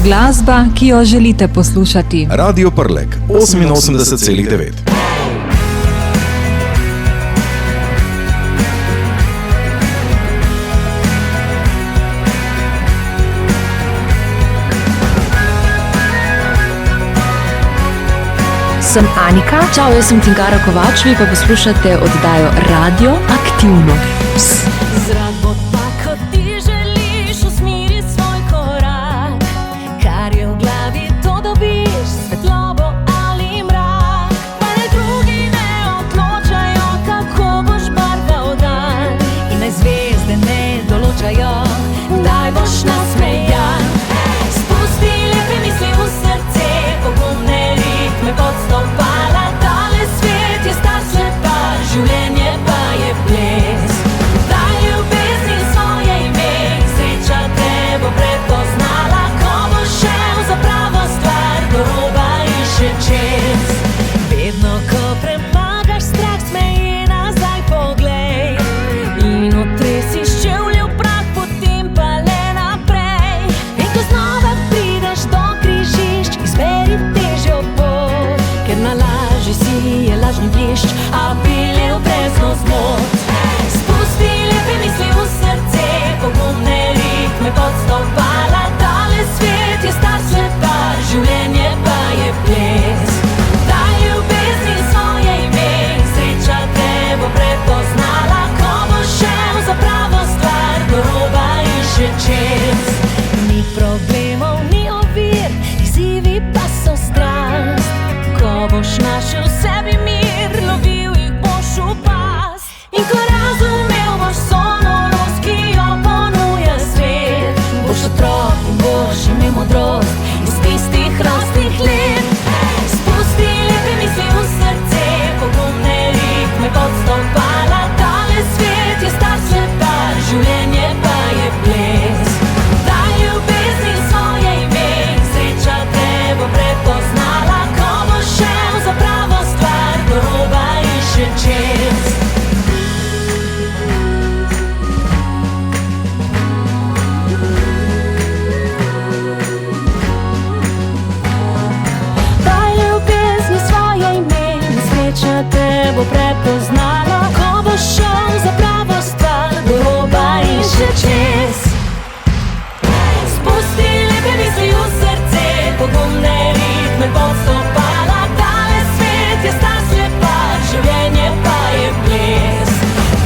Glasba, ki jo želite poslušati. Radio Prlek 88,9. Sem Anika. Čau, jaz sem Tinkara Kovač, vi pa poslušate oddajo Radio Aktivno. Zrak bo tak, kot ti želiš, usmeri svoj korak. Kar je v glavi, to dobiš, svetlobo ali mrak. Pa naj drugi ne odločajo, kako boš barval dan. In naj zvezde ne določajo, kdaj boš nasmejan. Spusti lepe misli v srce, pogumne ritme podstopala. Tale svet je star sveta, življenje pa je ples. Daj ljubezni svoje ime, sreča te bo prepoznala. Ko boš šel za pravo stvar, do roba in še čez. Vedno, ko premagaš strah, smeji nazaj poglej. In otresi s čevljev prah, potem pa le naprej. In ko znova prideš do križišč, izberi težjo pot. Ker na laži si je lažni blišč, a piljev brezno zmot. Spusti lepe misli v srce, pogumne ritme podstopala. Tale svet je star sveta, življenje pa je ples. Daj ljubezni svoje ime, sreča te bo prepoznala. Ko boš šel za pravo stvar, do roba in še čez. Ni problemov, ni ovir, izzivi pa so strast. Ko boš našel v sebi mir, lovil jih boš v past. In ko razumel boš vso norost, ki jo ponuja svet, boš otrok in boš imel modrost iz tistih rosnih let. Spusti lepe misli v srce, pogumne ritme podstopala. Tale svet je star sveta, življenje pa je ples. Daj ljubezni svoje ime, sreča te bo prepoznala. Ko boš šel za pravo stvar, do roba in še čez. Daj ljubezni svoje ime, sreča te bo prepoznala. Ko boš šel za pravo stvar, do roba in še čez. Spusti lepe misli v srce, pogumne ritme podstopala. Tale svet je star sveta, življenje pa je ples.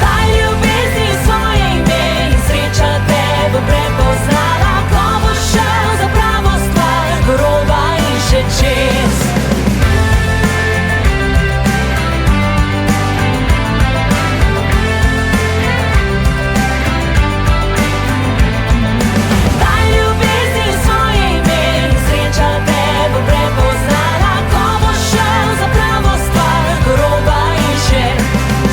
Daj ljubezni svoje ime, sreča te bo prepoznala. Ko boš šel za pravo stvar, do roba in še čez. Daj ljubezni svoje ime, sreča te bo prepoznala. Ko boš šel za pravo stvar, do roba in še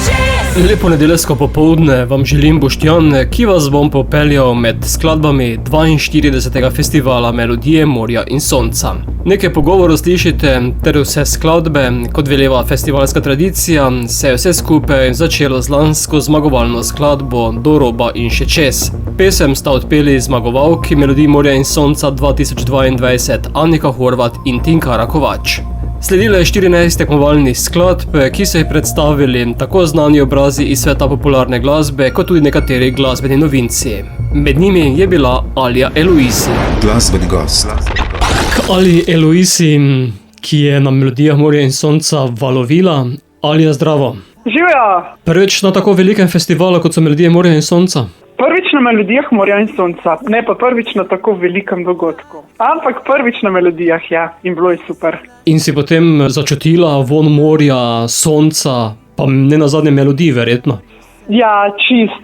čez. Lepo nedeljsko popoldne vam želim, Boštjan, ki vas bom popeljal med skladbami 42. festivala Melodije morja in sonca. Nekaj pogovorov slišite ter vse skladbe, kot veleva festivalska tradicija, se je vse skupaj začelo z lansko zmagovalno skladbo Do roba in še čez. Pesem sta odpeli zmagovalki Melodij morja in sonca 2022 Anika Horvat in Tinkara Kovač. Sledilo je 14 tekmovalnih skladb, ki so jih predstavili tako znani obrazi iz sveta popularne glasbe, kot tudi nekateri glasbeni novinci. Med njimi je bila Alja Eloisi. Glasbeni gost. Ali Eloisi, ki je na Melodijah morja in sonca valovila. Alja, zdravo. Živjo! Prvič na tako velikem festivalu, kot so Melodije morja in sonca. Prvič na Melodijah morja in sonca, ne pa prvič na tako velikem dogodku. Ampak prvič na Melodijah, ja, in bilo je super. In si potem začutila von morja, sonca, pa ne nazadnje melodij, verjetno. Ja, čist.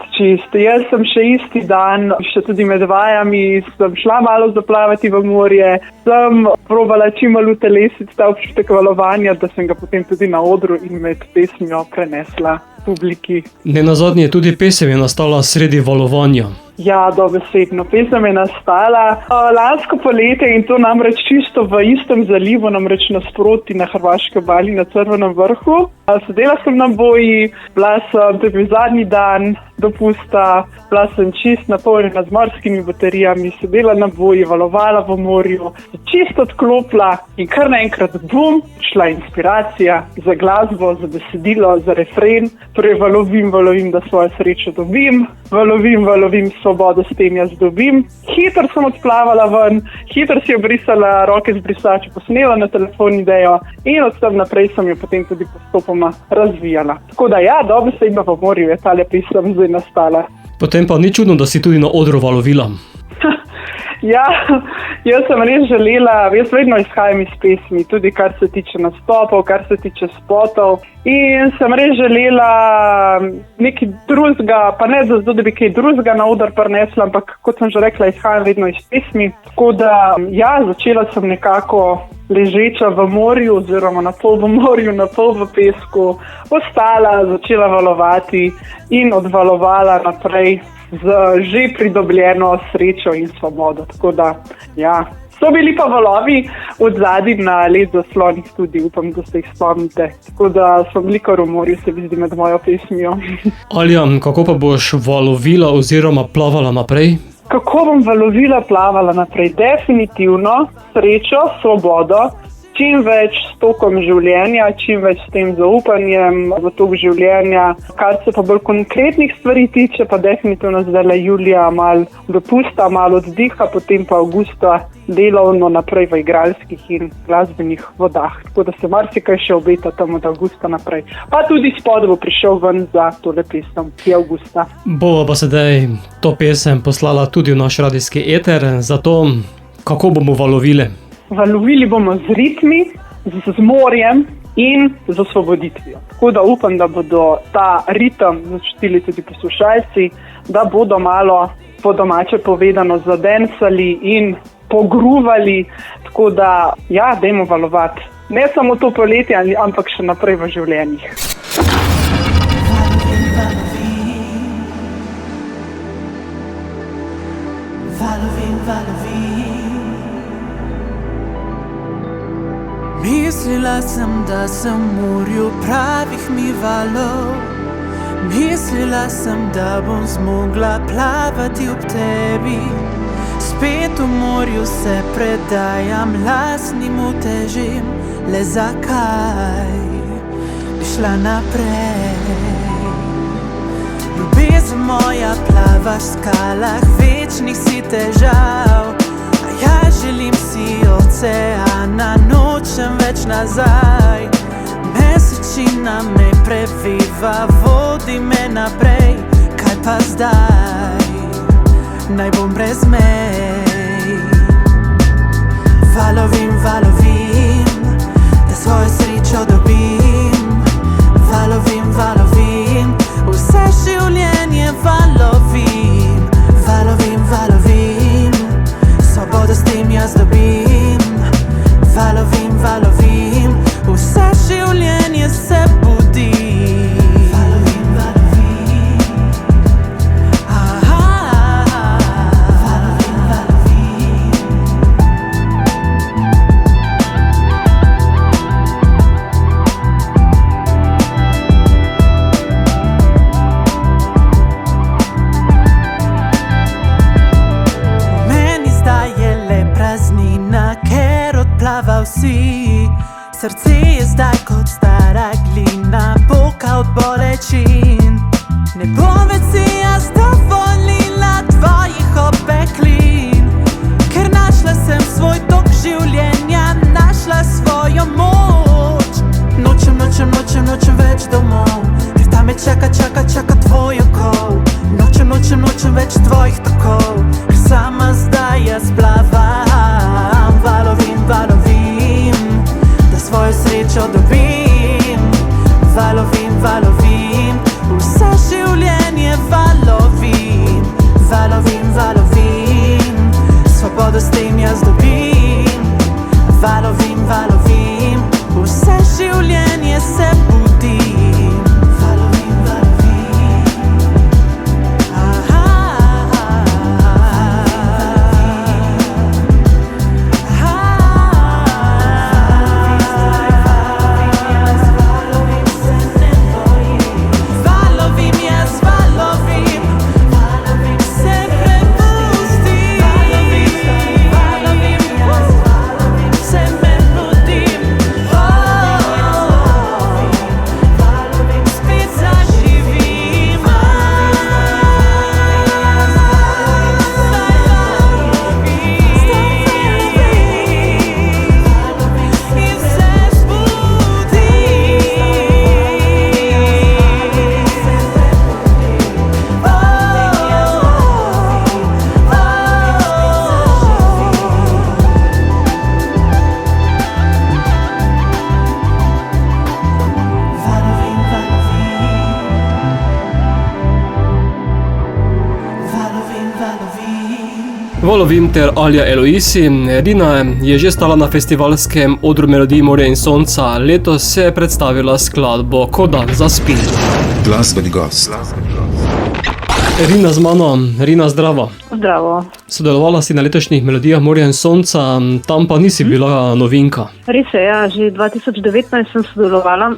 Jaz sem še isti dan, še tudi med vajami, sem šla malo zaplavati v morje, sem probala čim malo utelesiti ta občutek valovanja, da sem ga potem tudi na odru in med pesmijo prenesla publiki. Ne nazadnje tudi pesem je nastala sredi valovanja. Ja, dobesedno. Pesem je nastala lansko poletje in to namreč čisto v istem zalivu, namreč nasproti na hrvaški obali na Crvenem vrhu. Sedela sem na boji, bila sem, to je bil zadnji dan dopusta, bila sem čist napolnjena z morskimi baterijami, sedela na boji, valovala v morju, čisto odklopila in kar naenkrat bum, šla inspiracija za glasbo, za besedilo, za refren. Torej valovim, da svojo srečo dobim, valovim, svobodo s tem jaz dobim. Hitro sem odplavala ven, hitro si obrisala roke z brisači, posnela na telefon idejo in od tam naprej sem jo potem tudi postopoma razvijala. Tako da ja, dobesedno v morju je tale pesem zdaj nastala. Potem pa ni čudno, da si tudi na odru valovila. Ja, jaz sem res želela, jaz vedno izhajam iz pesmi, tudi kar se tiče nastopov, kar se tiče spotov. In sem res želela nekaj drugega, pa ne zato, da bi kaj drugega na oder prinesla, ampak kot sem že rekla, izhajam vedno iz pesmi. Tako da, ja, začela sem nekako ležeča v morju, oziroma na pol v morju, na pol v pesku, ostala, začela valovati in odvalovala naprej z že pridobljeno srečo in svobodo. Tako da, ja. So bili pa valovi od zadaj na led zaslonih tudi, upam, da se jih spomnite. Tako da so bili kar v morju, se mi zdi, med mojo pesmijo. Alja, kako pa boš valovila oziroma plavala naprej? Kako bom valovila, plavala naprej? Definitivno srečo, svobodo, čim več s tokom življenja, čim več s tem zaupanjem v tok življenja. Kar se pa bolj konkretnih stvari tiče, pa definitivno zdajle julija malo dopusta, malo oddiha, potem pa avgusta delovno naprej v igralskih in glasbenih vodah. Tako da se marsikaj še obeta tam od avgusta naprej. Pa tudi spod bo prišel ven za tole pesem, ki je avgusta. Bova pa sedaj to pesem poslala tudi v naš radijski eter, zato kako bomo valovile? Valovili bomo z ritmi, z morjem in z osvoboditvijo. Tako da upam, da bodo ta ritem začutili tudi poslušalci, da bodo malo po domače povedano zadensali in pogruvali. Tako da, ja, dajmo valovati. Ne samo to poletje, ampak še naprej v življenjih. Mislila sem, da sem v morju pravih mi valov. Mislila sem, da bom zmogla plavati ob tebi. Spet v morju se predajam lastnim utežim. Le zakaj bi šla naprej? Ljubezen moja plava v skalah večnih si težav. Ja želim si oceana, nočem več nazaj. Mesečina me preveva, vodi me naprej. Kaj pa zdaj? Naj bom brez mej. Valovim, da svojo srečo dobim. Valovim, vse življenje valovim. Valovim, svobodo s tem jaz dobim. Valovim, vse življenje se budi. Vsi. Srce je zdaj kot stara glina, poka od bolečin. Ne bom več si jaz dovolila tvojih opeklin, ker našla sem svoj tok življenja, našla svojo moč. Nočem več domov, ker tam me čaka tvoj okol. Nočem več tvojih tokov, ker sama zdaj jaz plavam. Valovim, da svojo srečo dobim. Valovim, vse življenje valovim. Valovim, svobodo s tem jaz dobim. Valovim, vse življenje se budim. Valovim, Lovim ter Alja Eloisi. Rina je že stala na festivalskem odru Melodij morja in sonca. Letos se je predstavila skladbo Ko dan zaspi. Glasbeni gost. Rina z mano. Rina, zdravo. Zdravo. Sodelovala si na letošnjih Melodijah morja in sonca, tam pa nisi bila novinka. Res je, ja, že 2019 sem sodelovala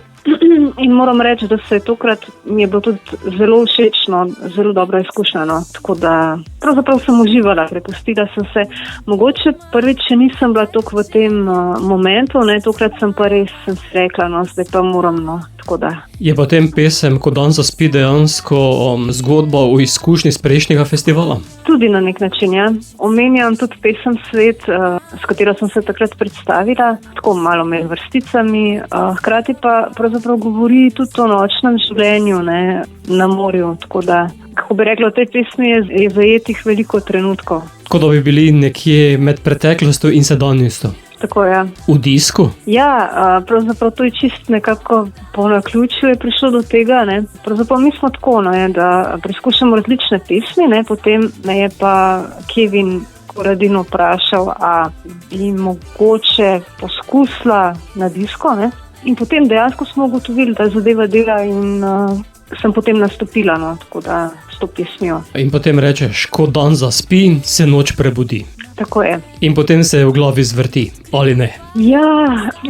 in moram reči, da se je tokrat mi je bilo tudi zelo všečno, zelo dobra izkušnja. No. Tako da pravzaprav sem uživala, prepustila sem se. Mogoče prvič še nisem bila toliko v tem momentu, ne, tokrat sem pa res sem si rekla, no, zdaj pa moram, no. Tako da. Je potem pesem Ko dan zaspi dejansko zgodba o izkušnji z prejšnjega festivala? Tudi na nek način, ja. Omenjam tudi pesem Svet, s katero sem se takrat predstavila, tako malo med vrsticami, hkrati pa pravzaprav govori tudi o nočnem življenju, ne, na morju, tako da, kako bi rekla, v tej pesmi je zajetih veliko trenutkov. Tako da bi bili nekje med preteklostjo in sedanjostjo. Tako je. Ja. V disku? Ja, pravzaprav to je čist nekako po naključju je prišlo do tega, ne. Pravzaprav mi smo tako, ne, da preizkušamo različne pesmi, ne, potem me je pa Kevin Koradin vprašal, a bi mogoče poskusila na disko, ne. In potem dejansko smo ugotovili, da zadeva dela in sem potem nastopila, no, tako da s to pesmijo. In potem rečeš, ko dan zaspi, se noč prebudi. Tako je. In potem se v glavi zvrti, ali ne? Ja,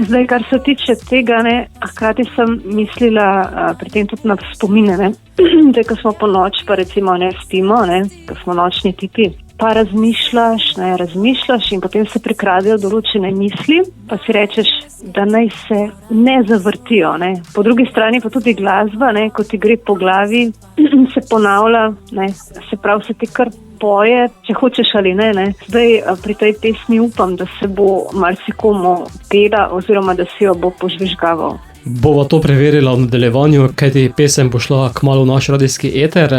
zdaj, kar se tiče tega, ne, hkrati sem mislila pri tem tudi na spomine, ne. Zdaj, ko smo po noč, pa recimo ne spimo, ne, ko smo nočni tipi, pa razmišljaš in potem se prikradejo določene misli, pa si rečeš, da naj se ne zavrtijo, ne. Po drugi strani pa tudi glasba, ne, ko ti gre po glavi, se ponavlja, ne, se pravi, se ti kar poje, če hočeš ali ne, ne. Zdaj pri tej pesmi upam, da se bo marsikomu pela oziroma da si jo bo požvižgaval. Bova to preverila v nadaljevanju, kajti pesem bo šla kmalu v naš radijski eter.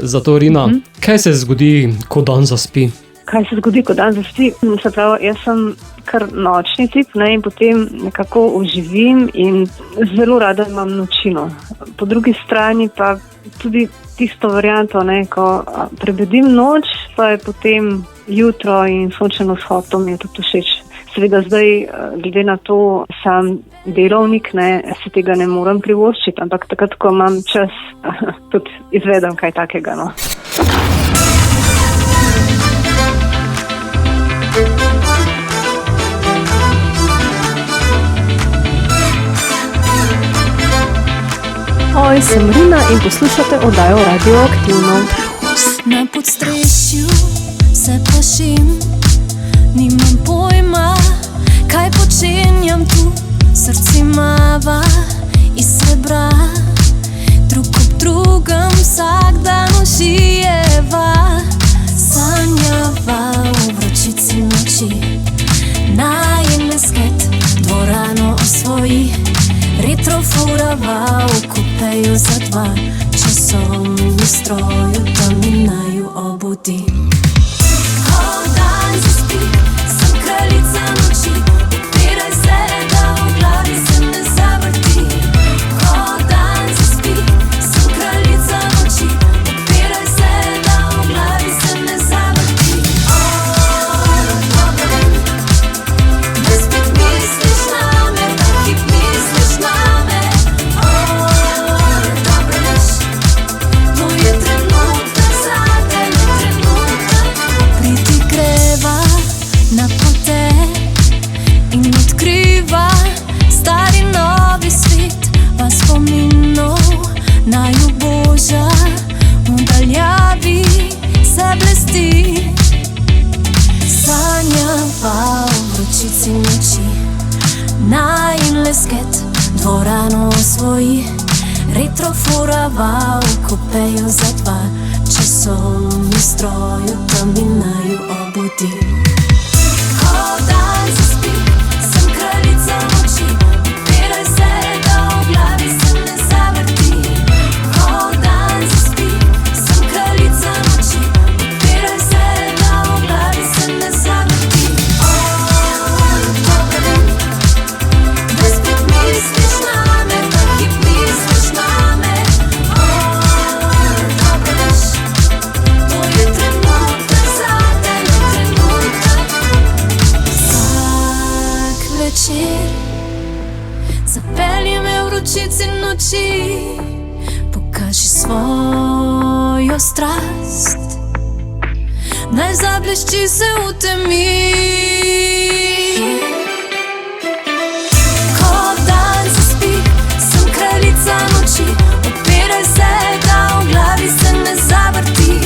Zato, Rina, kaj se zgodi, ko dan zaspi? Kaj se zgodi, ko dan zaspi? Se pravi, jaz sem kar nočni tip, ne, in potem nekako oživim in zelo rada imam nočino. Po drugi strani pa tudi tisto varianto, ne, ko prebudim noč, pa je potem jutro in sončen vzhod, to mi je tudi všeč. Seveda zdaj, glede na to, sam delovnik, ne, se tega ne morem privoščiti, ampak takrat, ko imam čas, tudi izvedem kaj takega, no. Oj, sem Rina in poslušate oddajo Radioaktivno. Na podstrešju se plašim, nimam pojma, kaj počenjam tu. Srce mava iz srebra, drug ob drugem vsak dan užijeva. Sanjava v vročici noči, najin lesket dvorano osvoji. Retrofurava v kupeju za dva, časovni stroju, da mi naju obudi. Ko dan zaspi, sem kraljica noči, odpiraj se, da v glavi se ne zavrti. Ko dan zaspi, sem kraljica noči, odpiraj se, da v glavi se ne zavrti. Dobro vem, da spet misliš name, da hip misliš name. Dobro veš, to je trenutek zate, ne trenutek. Priti greva na pote in odkriva stari novi svet, pa spominov naju boža v daljavi se blesti. Sanjava v vročici noči, najin lesket dvorano osvoji. Retrofurava v kupeju za dva, časovni stroju, da mi naju obudi. Ko dan zaspi, sem kraljica noči, odpiraj se, da v glavi se ne zavrti. Ko dan zaspi, sem kraljica noči, odpiraj se, da v glavi se ne zavrti. Dobro vem, da spet misliš name, da hip misliš name. Dobro veš, to je trenutek zate, ne trenutek. večer, zapelji me v vročici noči, pokaži svojo strast, naj zablešči se v temi. Ko dan zaspi, sem kraljica noči, opiraj se, da v glavi se ne zavrti.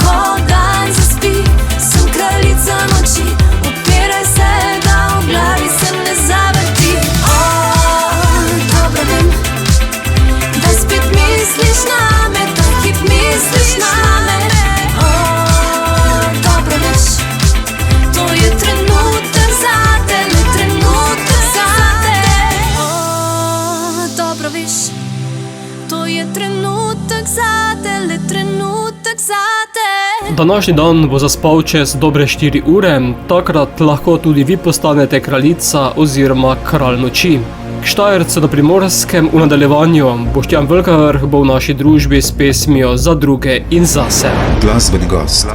Ko dan zaspi, sem kraljica noči, opiraj se, da v glavi se ne zavrti. Dobro vem, da spet misliš name, ta hip misliš name. Dobro veš, to je trenutek zate, le trenutek zate. Dobro veš, to je trenutek zate, le trenutek zate. Današnji dan bo zaspal čez dobre 4 ure, takrat lahko tudi vi postanete kraljica oziroma kralj noči. K Štajercu na Primorskem v nadaljevanju Boštjan Velkavrh bo v naši družbi s pesmijo Za druge in zase. Glasbeni gost.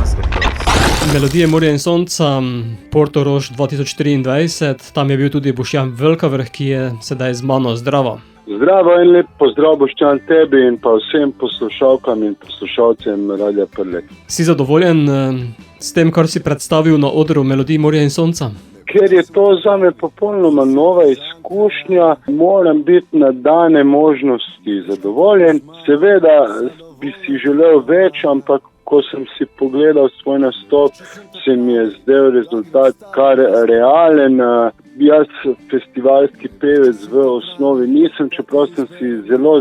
Melodije morja in sonca, Portorož 2023, tam je bil tudi Boštjan Velkavrh, ki je sedaj z mano. Zdravo. Zdravo in lep pozdrav, Boštjan, tebi in pa vsem poslušalkam in poslušalcem Radia Prlek. Si zadovoljen s tem, kar si predstavil na odru Melodij morja in sonca? Ker je to zame popolnoma nova izkušnja, moram biti na dane možnosti zadovoljen. Seveda bi si želel več, ampak ko sem si pogledal svoj nastop, se mi je zdel rezultat kar realen. Jaz festivalski pevec v osnovi nisem, čeprav sem si zelo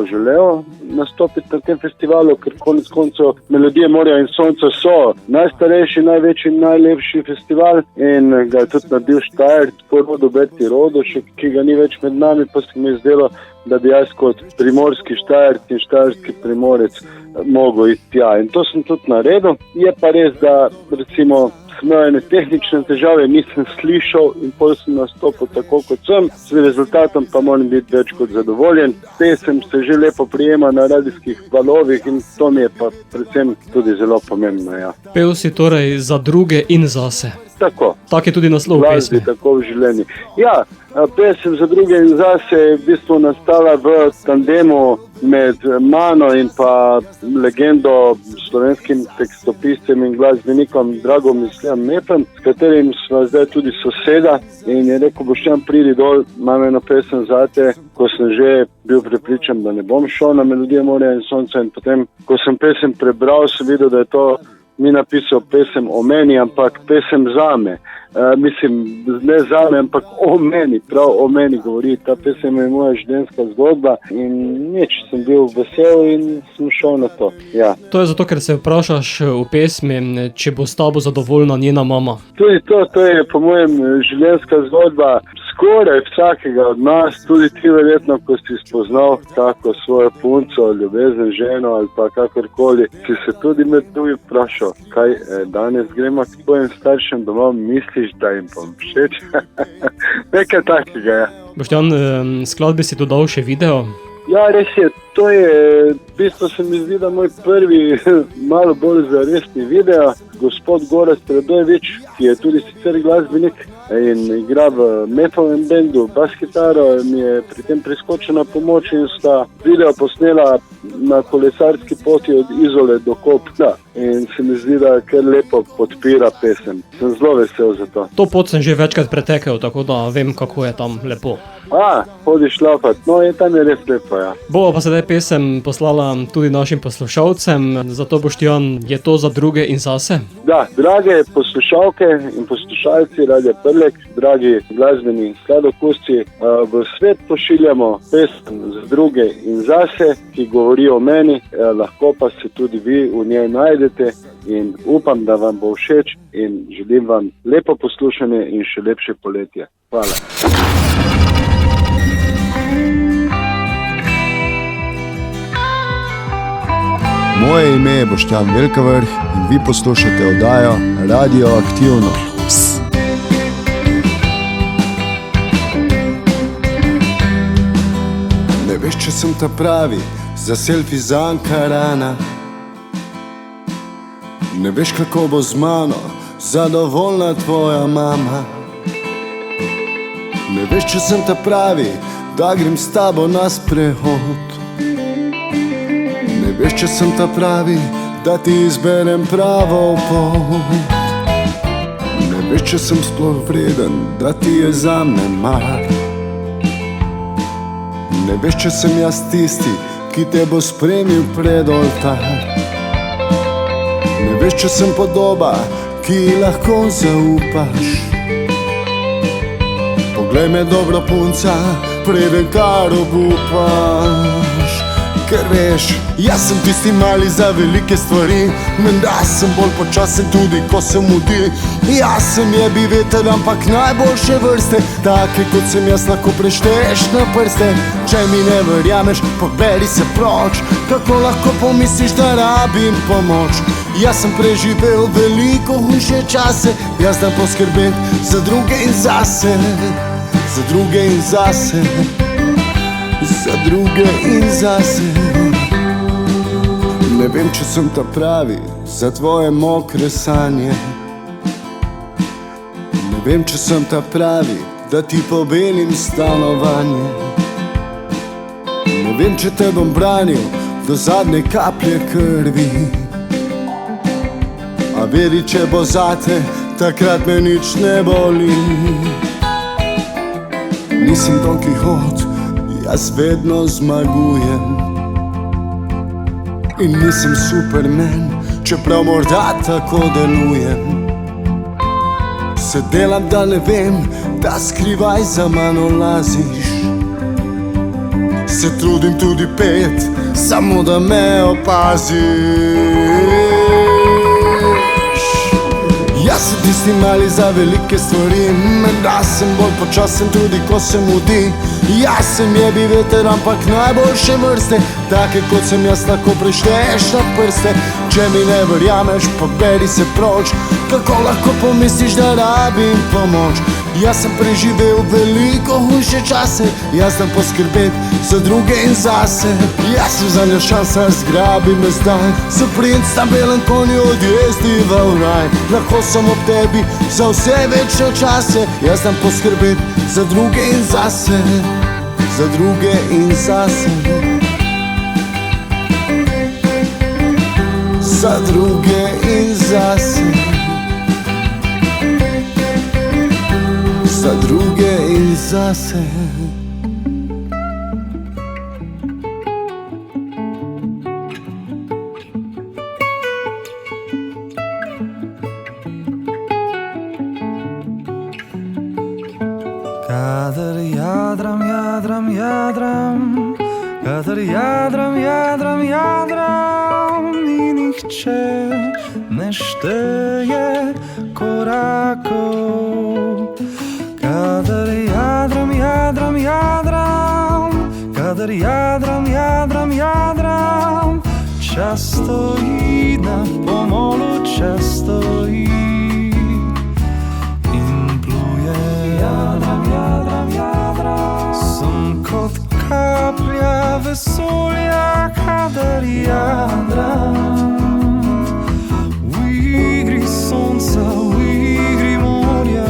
želel nastopiti na tem festivalu, ker konec koncev Melodije morja in sonca so najstarejši, največji in najlepši festival in ga je tudi naredil Štajerc po rodu Berti Rodošek, ki ga ni več med nami, pa se mi je zdelo, da bi jaz kot primorski Štajerc in štajerski Primorec mogel iti tja. In to sem tudi naredil. Je pa res, da recimo imel ene tehnične težave, nisem slišal in pol sem nastopil tako, kot sem. S rezultatom pa moram biti več kot zadovoljen. Pesem se že lepo prijema na radijskih valovih in to mi je pa predvsem tudi zelo pomembno. Ja. Pel si torej za druge in zase. Tako. Tak je tudi naslov pesmi. Tako v življenju. Ja, pesem za druge in zase je v bistvu nastala v tandemu med mano in pa legendo slovenskim tekstopiscem in glasbenikom Dragomir Mepem, s katerim smo zdaj tudi soseda in je rekel, Boštjan, pridi dol, imam eno pesem zate, ko sem že bil prepričan, da ne bom šel na Melodije morja in sonca in potem, ko sem pesem prebral, sem videl, da je to ni napisal pesem o meni, ampak pesem zame. Mislim, ne zame, ampak o meni, prav o meni govori. Ta pesem je moja življenjska zgodba in nič, sem bil vesel in sem šel na to. Ja. To je zato, ker se vprašaš v pesmi, če bo s tabo zadovoljna njena mama. Tudi to je po mojem življenjska zgodba skoraj vsakega od nas, tudi ti verjetno, ko si spoznal tako svojo punco, ljubezen ženo ali pa kakorkoli, si se tudi med drugim vprašal, kaj danes gremo k tvojim staršem domov, misliš, da jim bom všeč? Nekaj takega, ja. Boštjan, skladbi si dodal še video? Ja, res je, to je, v bistvu se mi zdi, da moj prvi malo bolj zaresni video. Gospod Gorazd Radojevič, ki je tudi sicer glasbenik in igra v Mefovem bendu bas-kitaro, mi je pri tem priskočil na pomoč in sta video posnela na kolesarski poti od Izole do Kopna. In se mi zdi, da kar lepo podpira pesem. Sem zelo vesel za to. To pot sem že večkrat pretekel, tako da vem, kako je tam lepo. Hodiš laufat, no in tam je res lepo, ja. Bova pa sedaj pesem poslala tudi našim poslušalcem, zato Boštjan, je to za druge in zase? Da, drage poslušalke in poslušalci Radia Prlek, dragi glasbeni sladokusci, v svet pošiljamo pesem za druge in zase, ki govori o meni, lahko pa se tudi vi v njej najdete in upam, da vam bo všeč in želim vam lepo poslušanje in še lepše poletje. Hvala. Moje ime je Boštjan Velkavrh in vi poslušate oddajo Radioaktivno. Ne veš, če sem ta pravi za selfie z Ankarana. Ne veš, kako bo z mano zadovoljna tvoja mama. Ne veš, če sem ta pravi, da grem s tabo na sprehod. Ne veš, če sem ta pravi, da ti izberem pravo pot. Ne veš, če sem sploh vreden, da ti je zame mar. Ne veš, če sem jaz tisti, ki te bo spremil pred oltar. Ne veš, če sem podoba, ki ji lahko zaupaš. Poglej me dobro, punca, preden kar obupaš. Ker veš, jaz sem tisti mali za velike stvari. Menda sem bolj počasen tudi, ko se mudi. Jaz sem jebi veter, ampak najboljše vrste. Take kot sem jaz lahko prešteješ na prste. Če mi ne verjameš, poberi se proč. Kako lahko pomisliš, da rabim pomoč? Jaz sem preživel veliko hujše čase. Jaz znam poskrbeti za druge in zase. Za druge in zase. Za druge in zase. Ne vem, če sem ta pravi za tvoje mokre sanje. Ne vem, če sem ta pravi, da ti pobelim stanovanje. Ne vem, če te bom branil do zadnje kaplje krvi. A veri, če bo zate, takrat me nič ne boli. Nisem Don Kihot, jaz vedno zmagujem. In nisem Superman, čeprav morda tako delujem. Se delam, da ne vem, da skrivaj za mano laziš. Se trudim tudi pet, samo da me opaziš. Jaz sem tisti mali za velike stvari. Menda sem bolj počasen tudi, ko se mudi. Jaz sem jebi veter, ampak najboljše vrste. Take kot sem jaz lahko prešteješ na prste. Če mi ne verjameš, poberi se proč. Kako lahko pomisliš, da rabim pomoč? Jaz sem preživel veliko hujše čase. Jaz znam poskrbeti za druge in zase. Jaz sem zadnja šansa, zgrabi me zdaj. Za princ na belem konju odjezdiva v raj. Lahko sem ob tebi za vse večne čase. Jaz znam poskrbeti za druge in zase. Za druge in zase. Za druge in zase. Za druge in zase. Kadar jadram, jadram, jadram, kadar jadram, jadram, jadram, ni nihče ne šteje korakov. Kadar jadram, jadram, jadram, kadar jadram, jadram, jadram, čas stoji na pomolu, čas stoji in pluje. Jadram, jadram, jadram, sem kot kaplja vesolja, kadar jadram. V igri sonca, v igri morja.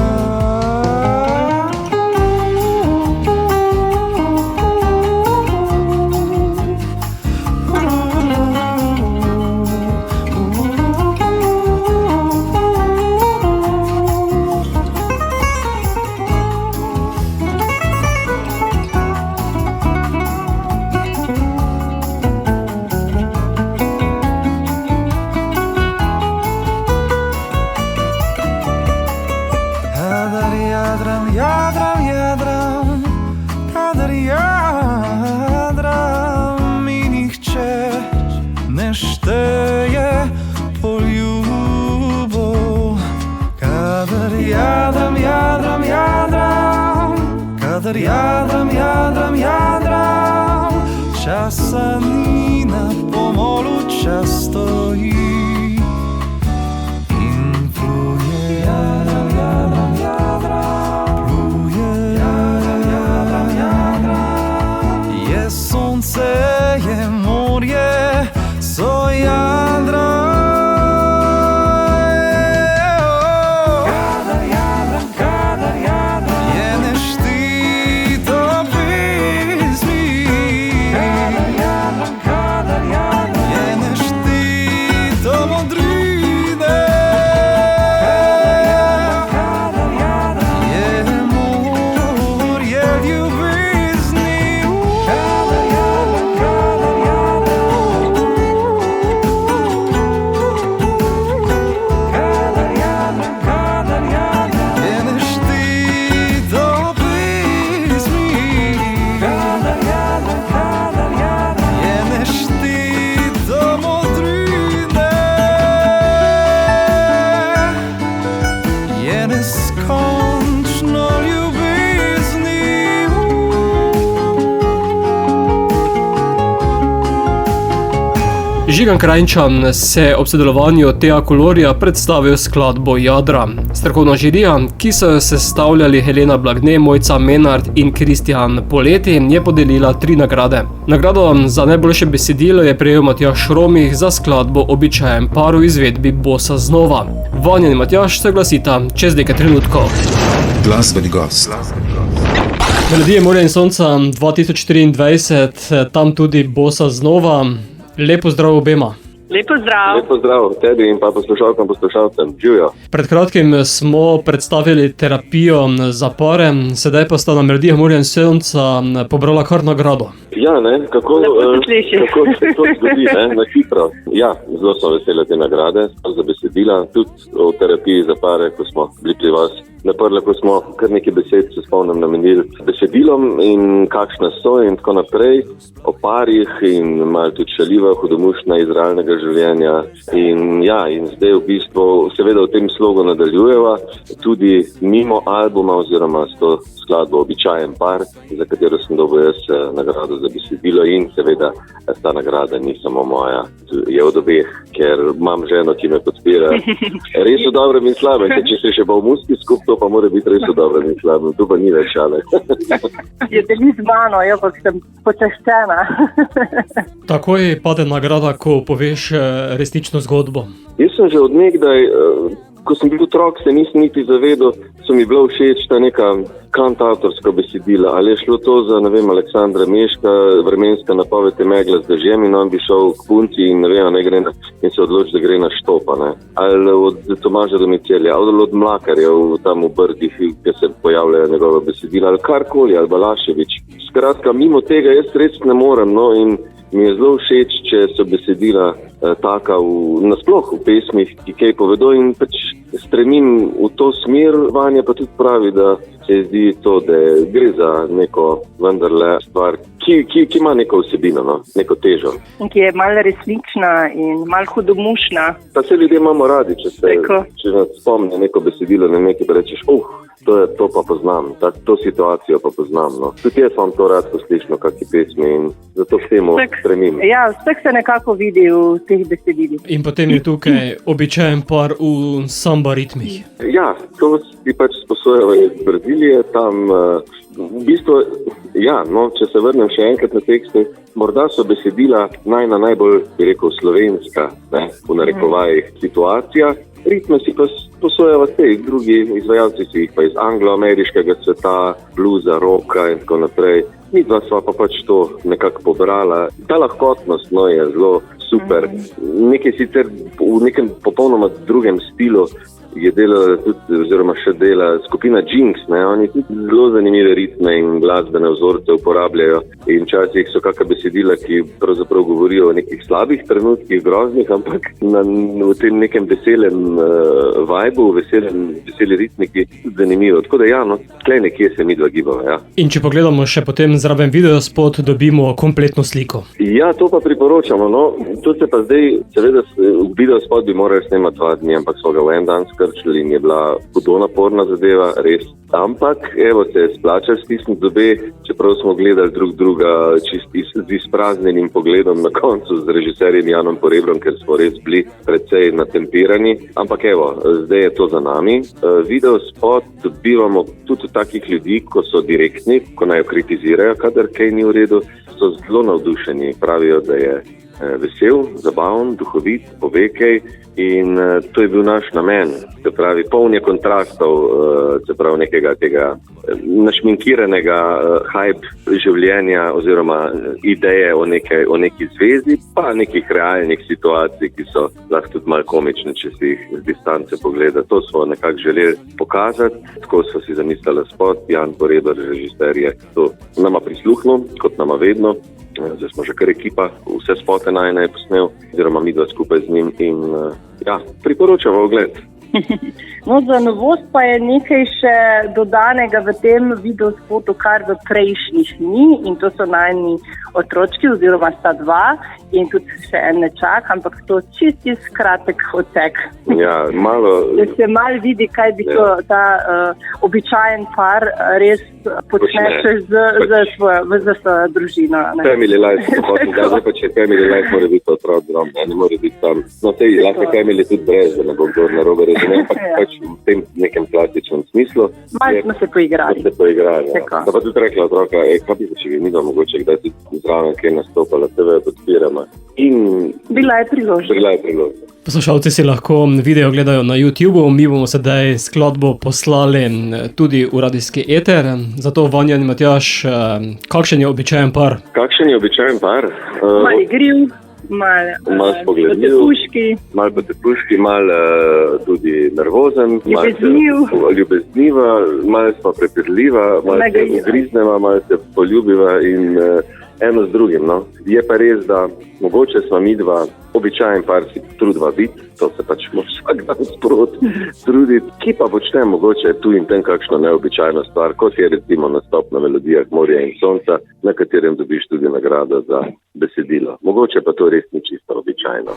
Kadar jadram, jadram, jadram, časa ni na pomolu, čas stoji in pluje. Jadram, jadram, jadram, pluje. Jadram, jadram, jadram, je sonce, je morje, so jadra. Kadar jadram, je nešti Žigan Krajnčan se ob sodelovanju Tea Kolorja predstavil skladbo Jadra. Strokovna žirija, ki so jo sestavljali Helena Blagne, Mojca Menard in Kristjan Poleti, je podelila 3 nagrade. Nagrado za najboljše besedilo je prejel Matjaž Romih za skladbo Običajen par v izvedbi Bossa Znova. Vanja in Matjaž se glasita čez nekaj trenutkov. Glasbeni gost. Melodije morja in sonca 2024, tam tudi Bossa Znova. Lepo zdrav obema. Lepo zdrav. Lepo zdrav tebi in pa poslušalcem. Živijo. Pred kratkim smo predstavili terapijo za pare, sedaj pa sta na Melodijah morja in sonca pobrala kar nagrado. Ja, ne, kako se to zgodi, ne, na hitro. Ja, zelo so vesele te nagrade, za besedila, tudi o terapiji za pare, ko smo bili pri vas. Naprle, ko smo kar nekaj besed, se spomnim, namenili besedilom in kakšna so in tako naprej, o parih in malo tudi šaljiva, hudomušna iz realnega življenja. In ja, in zdaj v bistvu seveda v tem slogu nadaljujeva, tudi mimo albuma oziroma s to skladbo Običajen par, za katero sem dobil jaz nagrado za besedilo in seveda ta nagrada ni samo moja, je od obeh, ker imam ženo, ki me podpira. Res v dobrem in slabem, če se še pa v muski skup, to pa mora biti res v dobrem in slabem, tu pa ni več šale. Je deli z mano, pa sem počaščena. Takoj pade nagrada, ko poveš resnično zgodbo. Jaz sem že od nekdaj, ko sem bil otrok, se nisem niti zavedal, so mi bilo všeč ta neka kantavtorska besedila, ali je šlo to za, ne vem, Aleksandra Meška, vremenska napoved je megla z dežjem in on bi šel k punci in ne vem, in se odloči, da gre na Štopa, ne. Ali od Tomaža Domicelja, ali od Mlakarjev tam v Brdih, ki se pojavljajo njegove besedila, ali karkoli, ali Balašević. Skratka, mimo tega jaz res ne morem, no, in mi je zelo všeč, če so besedila taka nasploh v pesmih, ki kaj povedo in pač stremim v to smer. Vanja pa tudi pravi, da se zdi to, da gre za neko vendarle stvar, ki ima neko vsebino, no, neko težo. In ki je malo resnična in malo hudomušna. Pa se ljudje imamo radi, če nas spomne neko besedilo, ne nekaj, pa rečeš, to pa poznam, to situacijo pa poznam. No. Tudi jaz vam to rad poslišno, kakšni pesmi in zato k temu stremim. Ja, vseh se nekako vidi v teh besedilih. In potem je tukaj Običajen par v samba ritmih. Ja, to si pač sposojava iz Brazilije, tam v bistvu, ja, no, če se vrnem še enkrat na tekste, morda so besedila najbolj, bi rekel, slovenska, ne, v narekovajih situacija. Ritme si pa posojava drugi izvajalci si jih pa iz anglo-ameriškega sveta, bluza, rocka in tako naprej. Mi dva sva pa pač to nekako pobrala. Ta lahkotnost, no, je zelo super. Nekaj sicer v nekem popolnoma drugem stilu je delala tudi, oziroma še dela skupina Jinx, ne, oni tudi zelo zanimive ritme in glasbene vzorce uporabljajo in včasih so kakšna besedila, ki pravzaprav govorijo o nekih slabih trenutkih, groznih, ampak v tem nekem veselem vibu, veseli ritmiki, zanimivo. Tako da ja, no, tle nekje se mi dva gibava, ja. In če pogledamo še potem zraven videospot, dobimo kompletno sliko. Ja, to pa priporočamo, no, to se pa zdaj, seveda, videospot bi morali snemati 2 dni, ampak so ga v en dan skrčili in je bila hudo naporna zadeva, res. Ampak, evo, se je splačal stisniti zobe, čeprav smo gledali drug druga z izpraznjenim pogledom na koncu z režiserjem Janom Porebrom, ker smo res bili precej natempirani. Ampak evo, zdaj je to za nami. Videospot dobivamo tudi od takih ljudi, ko so direktni, ko naj jo kritizirajo, kadar kaj ni v redu, so zelo navdušeni. Pravijo, da je vesel, zabaven, duhovit, pove kaj in to je bil naš namen. Se pravi, poln je kontrastov, se pravi nekega tega našminkiranega hype življenja oziroma ideje o neki zvezi, pa nekih realnih situacij, ki so lahko tudi malo komične, če si jih z distance pogleda. To smo nekako želeli pokazati, tako so si zamislili spot, Jan Poreber, režiser je to nama prisluhnil, kot nama vedno. Zdaj smo že kar ekipa, vse spote naj posnel, oziroma mi dva skupaj z njim in ja, priporočamo ogled. No, za novost pa je nekaj še dodanega v tem videospotu, kar v prejšnjih ni in to so najni otročki oziroma sta 2 in tudi še en nečak, ampak to čisti skratek odsek. Ja, malo. Da se malo vidi, kaj bi to ta običajen par res počne še za svojo družino. Family life, zdaj pa če family life mora biti otrok drom, ne more biti tam. No, sej lahko family tudi brez, da ne bo kdo narobe razumel, ampak pač v tem nekem klasičnem smislu. Malo smo se poigrali. Da pa tudi rekla otroka, kaj bi še mi mogoče, kdaj si zraven kaj nastopala, TV podpiramo. In bila je priložnost. Poslušalci si lahko video gledajo na YouTubeu, mi bomo sedaj skladbo poslali tudi v radijski eter. Zato Vanja in Matjaž, kakšen je običajen par? Kakšen je običajen par? Mal igriv, mal potepuški. Mal potepuški, mal tudi nervozen. Ljubezniva, mal smo prepirljiva, mal se ugrizneva, mal se poljubiva in eno z drugim. No. Je pa res, da mogoče smo mi dva običajen par si trudva biti, to se pač vsak dan sprot truditi, ki pa počne mogoče tu in tem kakšno neobičajno stvar, kot je recimo nastop na melodijah Morja in sonca, na katerem dobiš tudi nagrado za besedilo. Mogoče pa to res ni čisto običajno.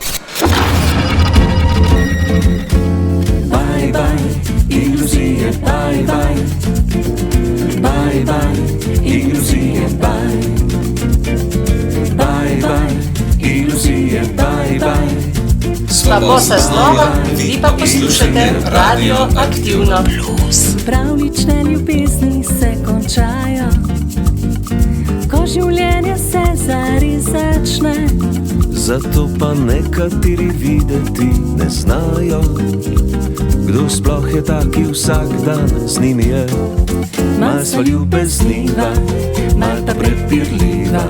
Bye, bye, iluzije, bye, bye. Bye, bye, iluzije, bye. Bye, bye, iluzije, bye, bye. Slabo se znova, vi pa poslušate Radio Aktivno. Pravlične ljubezni se končajo, ko življenje se zares začne. Zato pa nekateri videti ne znajo, kdo sploh je taki vsak dan z njimi je. Mal sva ljubezniva, mal pa prepirljiva,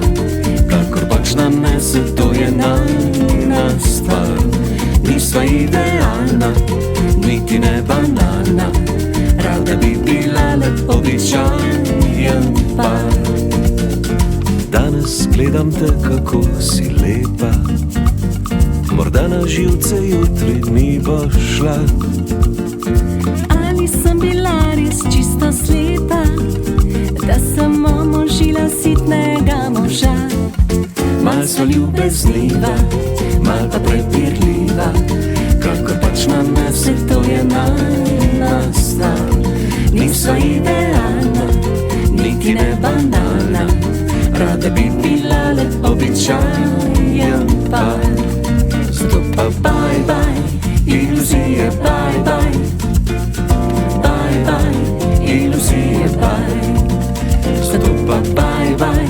kakor pač nam nese, to je najna stvar. Nisva idealna, niti ne banalna, rada bi bila le običajen par. Danes gledam te, kako si lepa, morda na živce jutri mi bo šla. Ali sem bila res čisto slepa, da sem omožila sitnega moža. Mal sva ljubezniva, mal pa prepirljiva, kakor pač nam nese, to je najna stvar. Nisva idealna, niti ne banalna, rada bi bila le običajen par. Zato pa bye, bye, iluzije, bye, bye. Bye, bye, iluzije, bye. Zato pa bye, bye,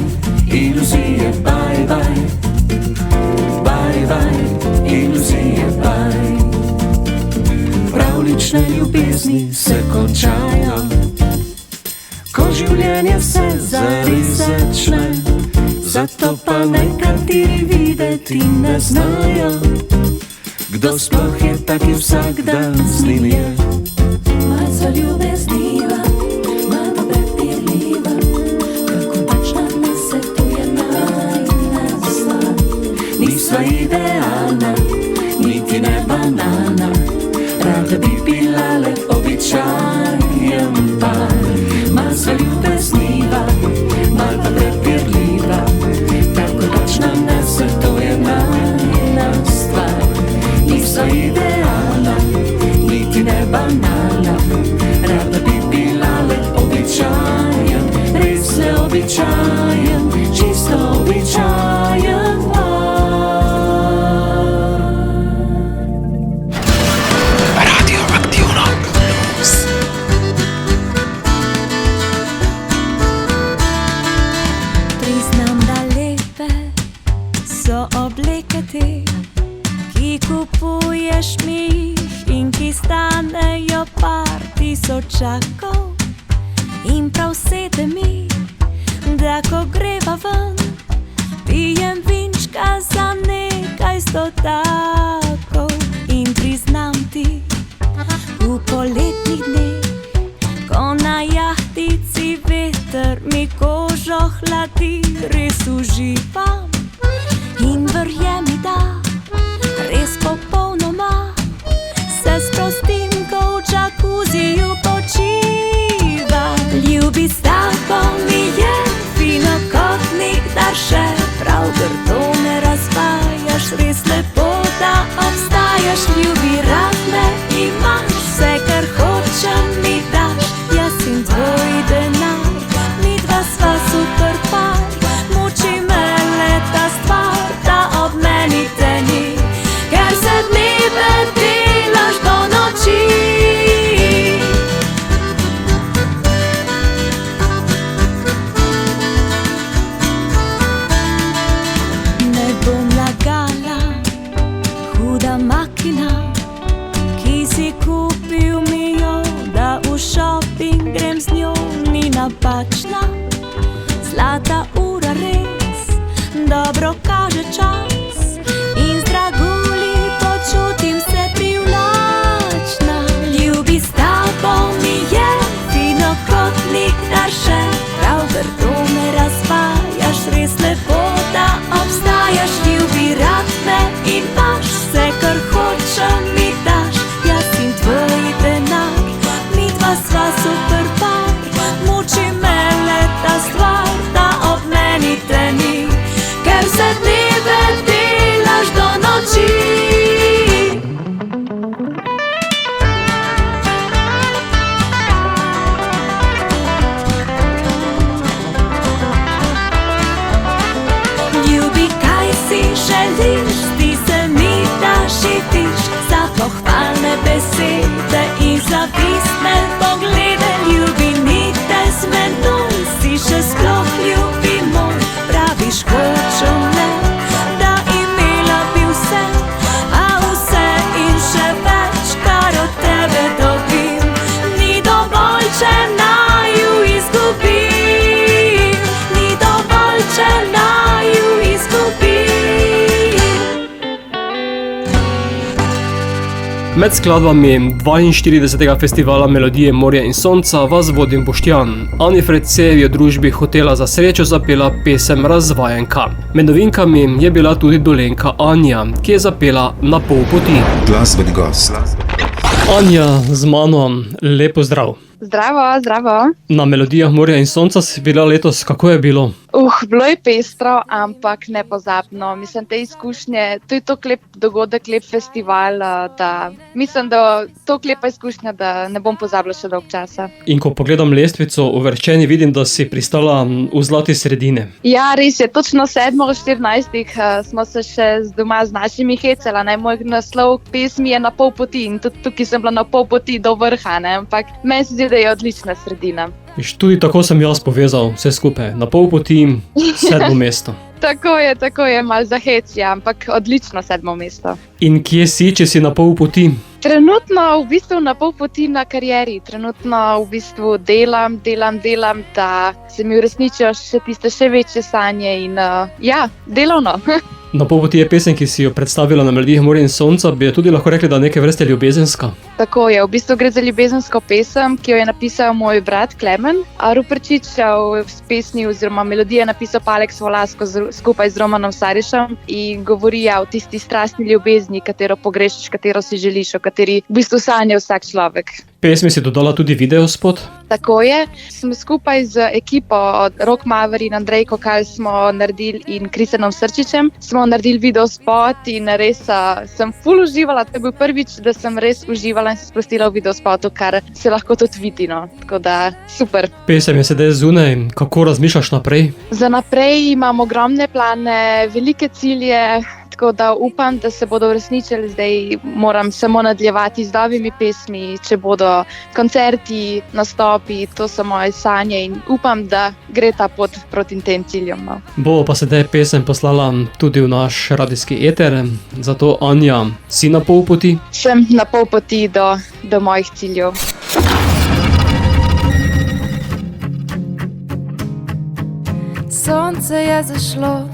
iluzije, bye, bye. Bye, bye, iluzije, bye. Pravlične ljubezni se končajo, ko življenje se zares začne. Zato pa nekateri videti ne znajo, kdo sploh je taki vsak dan z njim je. Mal sva ljubezniva, mal pa prepirljiva, kako pač nam nese, to je najna stvar. Nisva idealna, niti ne banalna, rada bi bila le običajen par. Mal sva ljubezniva, mal pa prepirljiva, kako pač nam nese, to je najna stvar. Nisva idealna, niti ne banalna, rada bi bila le običajen, res le običajen, čisto običajen par. Radio Aktivno. Priznam, da lepe so obleke te, ki kupuješ mi jih in ki stanejo par tisočakov. In prav sede mi, da ko greva ven, pijem vinčka za nekaj stotakov. In priznam ti, v poletnih dneh, ko na jahtici veter mi kožo hladi, res uživam. In verjemi, da res popolnoma se sprostim, ko v džakuziju počivam. Ljubi s tabo mi je fino kot nikdar še, prav grdo me razpade. napačna. Zlata ura res dobro kaže čas in z dragulji počutim se privlačna. Ljubi s tabo mi je fino kot nikdar še, prav grdo me razvajaš, res lepo, da obstajaš. Ljubi, rad me imaš, vse kar hočem mi daš, jaz in tvoj denar, mi dva sva super par. Muči me le ta stvar, da ob meni te ni, ker se dneve delaš do noči. Ljubi, kaj si želiš, zdi se mi, da živiš za pohvalne besede in zavistne poglede. Ljubi, ni te z menoj, si še sploh ljubi moj. Praviš, hočem le, da imela bi vse, a vse in še več, kar od tebe dobim, ni dovolj, če naju izgubim. Ni dovolj, če naju izgubim. Med skladbami 42. festivala Melodije morja in sonca vas vodim Boštjan. Anifred C. je v družbi Hotela za srečo zapela pesem Razvajenka. Med novinkami je bila tudi Dolenjka Anja, ki je zapela Na pol poti. Glasbeni gost. Anja, z mano, lepo zdrav. Zdravo, zdravo. Na Melodijah morja in sonca si bila letos, kako je bilo? Bilo je pestro, ampak nepozabno. Mislim, te izkušnje, to je toliko lep dogodek, lep festival, da mislim, da to lepa izkušnja, da ne bom pozabila še dolg časa. In ko pogledam lestvico uvrščeni, vidim, da si pristala v zlati sredine. Ja, res je, točno 7.14 smo se še doma z našimi hecala, moj naslov pesmi je Na pol poti in tudi tukaj sem bila na pol poti do vrha, ampak meni se zdi, da je odlična sredina. Tudi tako sem jaz povezal vse skupaj, Na pol poti, 7. mesto. Tako je, malo za hec, ja, ampak odlično 7. mesto. In kje si, če si na pol poti? Trenutno v bistvu na pol poti na karieri. Trenutno v bistvu delam, da se mi uresničijo še tiste še večje sanje in delovno. Na pol poti je pesem, ki si jo predstavila na Melodijah morja in sonca, bi tudi lahko rekli, da neke vrste ljubezenska. Tako je, v bistvu gre za ljubezensko pesem, ki jo je napisal moj brat Klemen Ruperčič, v pesmi oziroma melodije je napisal pa Aleks Volasko skupaj z Romanom Sarišem in govori o tisti strastni ljubezni, katero pogrešiš, katero si želiš, o kateri v bistvu sanja vsak človek. Pesmi si dodala tudi videospot? Tako je, smo skupaj z ekipo od Rok Maver in Andrej Kokal smo naredili in Krisenom Srčičem, smo naredili videospot in res sem ful uživala, to je bil prvič, da sem res uživala in se sprostila v videospotu, kar se lahko tudi vidi, tako da super. Pesem je sedaj zunaj, kako razmišljaš naprej? Za naprej imam ogromne plane, velike cilje, tako da upam, da se bodo uresničili. Zdaj moram samo nadaljevati z novimi pesmi, če bodo koncerti, nastopi, to so moje sanje in upam, da gre ta pot proti tem ciljem. Bo pa sedaj pesem poslala tudi v naš radijski eter, zato Anja, si na pol poti? Sem na pol poti do mojih ciljev. Sonce je zašlo,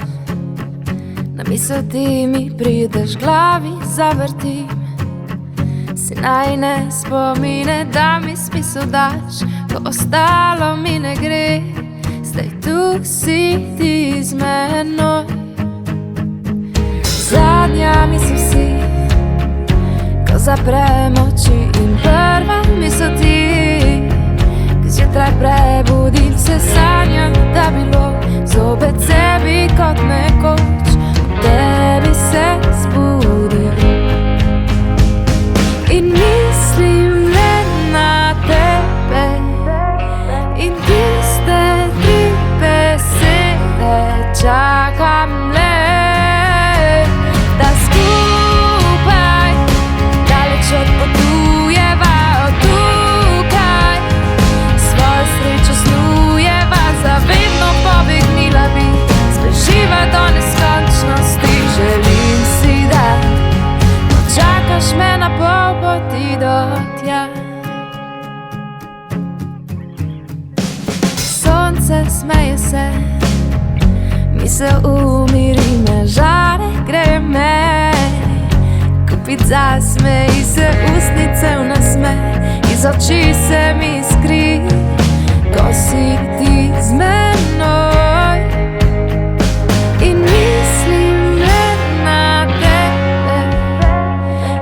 na misel ti mi prideš, glavi zavrtim. Si najne spomine, da mi smisel daš, ko ostalo mi ne gre. Zdaj tu si ti z menoj. Zadnja misel si, ko zaprem oči in prva misel ti. Zjutraj prebudim se, sanjam, da bilo zopet sebi kot nekoč, tebi se zbudim. In mislim le na tebe in tiste tri besede čakam le, da skupaj daleč odpotujeva od tukaj. Svojo srečo snujeva, zavedno pobegnila bi, spreživa do neskončnosti, želim se. smeje se, mi se umirime, žare greme. Kupit zasme i se usnice u nasme, iz oči se mi skri, ko si ti z menoj. In mislim le na tebe,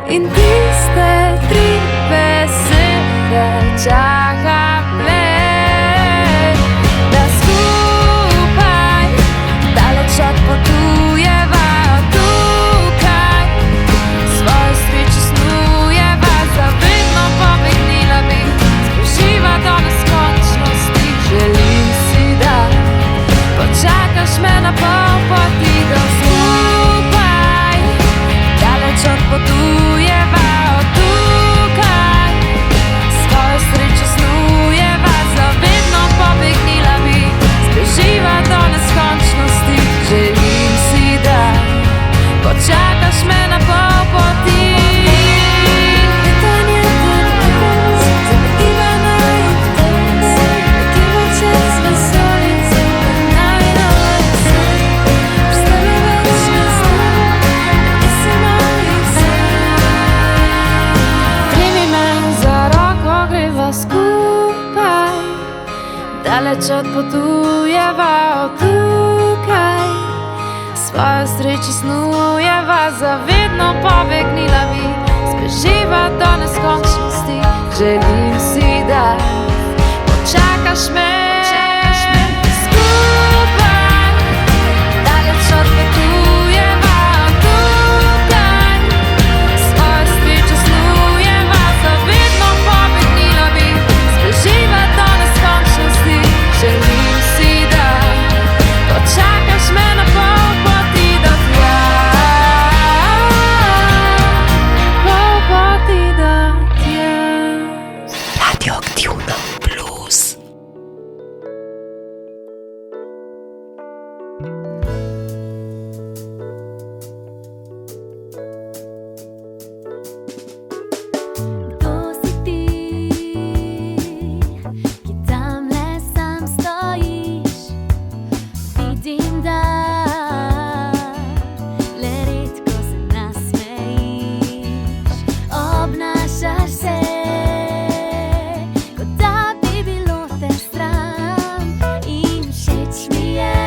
in tiste tri besede čakam le. Da skupaj daleč odpotujeva od tukaj, svojo srečo snujeva, zavedno pobegnila bi, spoživa do neskončnosti. Želim si, da počakaš me na pol poti do skupaj, daleč odpotujeva od tukaj, svojo srečo snujeva, zavedno pobegnila bi, zbeživa do neskončnosti. Želim si, da počakaš me na pol poti. Daleč odpotujeva od tukaj, svojo srečo snujeva, zavedno pobegnila bi, zbeživa do neskončnosti. Želim si, da počakaš me skupaj, daleč odpotujeva od tukaj, svojo srečo snujeva, zavedno pobegnila bi, zbeživa do neskončnosti. Želim si, da počakaš me na pol poti do tja, pol poti do tja. Radioaktivno plus. Kdo si ti, ki tamle sam stojiš? Vidim, da le redko se nasmejiš. Obnašaš se, kot da bi bilo te sram, in všeč mi je,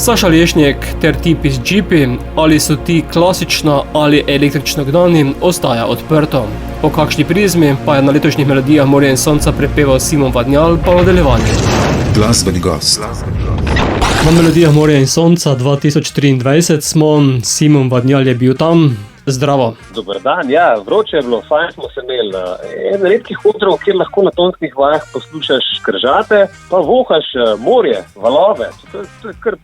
Saša Lešnik ter tipi z džipi, ali so ti klasično ali električno gnani, ostaja odprto. O kakšni prizmi pa je na letošnjih melodijah Morja in sonca prepeval Simon Vadnjal pa v nadaljevanju. Glasbeni gost. Na melodijah Morja in sonca 2023 smo, Simon Vadnjal je bil tam. Zdravo. Dober dan, ja, vroče je bilo, fajn smo se imeli. En redkih odrov, kjer lahko na tonskih vajah poslušaš kržate, pa vohaš morje, valove. To je kar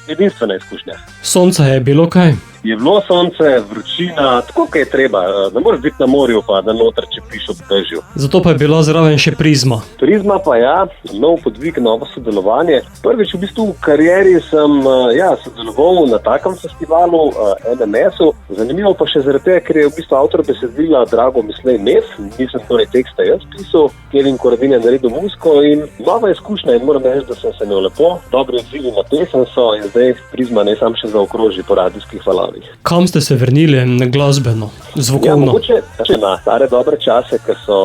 edinstvena izkušnja. Sonca je bilo kaj? Je bilo sonce, vročina, tako kaj je treba. Ne moreš biti na morju, pa da noter čepiš ob dežju. Zato pa je bila zraven še Prizma. Prizma pa ja, nov podvig, novo sodelovanje. Prvič v bistvu v karieri sem sodeloval na takem festivalu NMS-u. Zanimivo pa še zaradi tega, ker je v bistvu avtor besedila Drago Mislej Mes, nisem torej teksta jaz pisal, Kevin Koradin je naredil muziko in nova izkušnja in moram reči, da sem se imel lepo, dobri odzivi na pesem so in zdaj Prizma ne sam še zaokroži po radijskih valovih. Kam ste se vrnili glasbeno, zvokovno? Ja, mogoče na stare dobre čase, ker so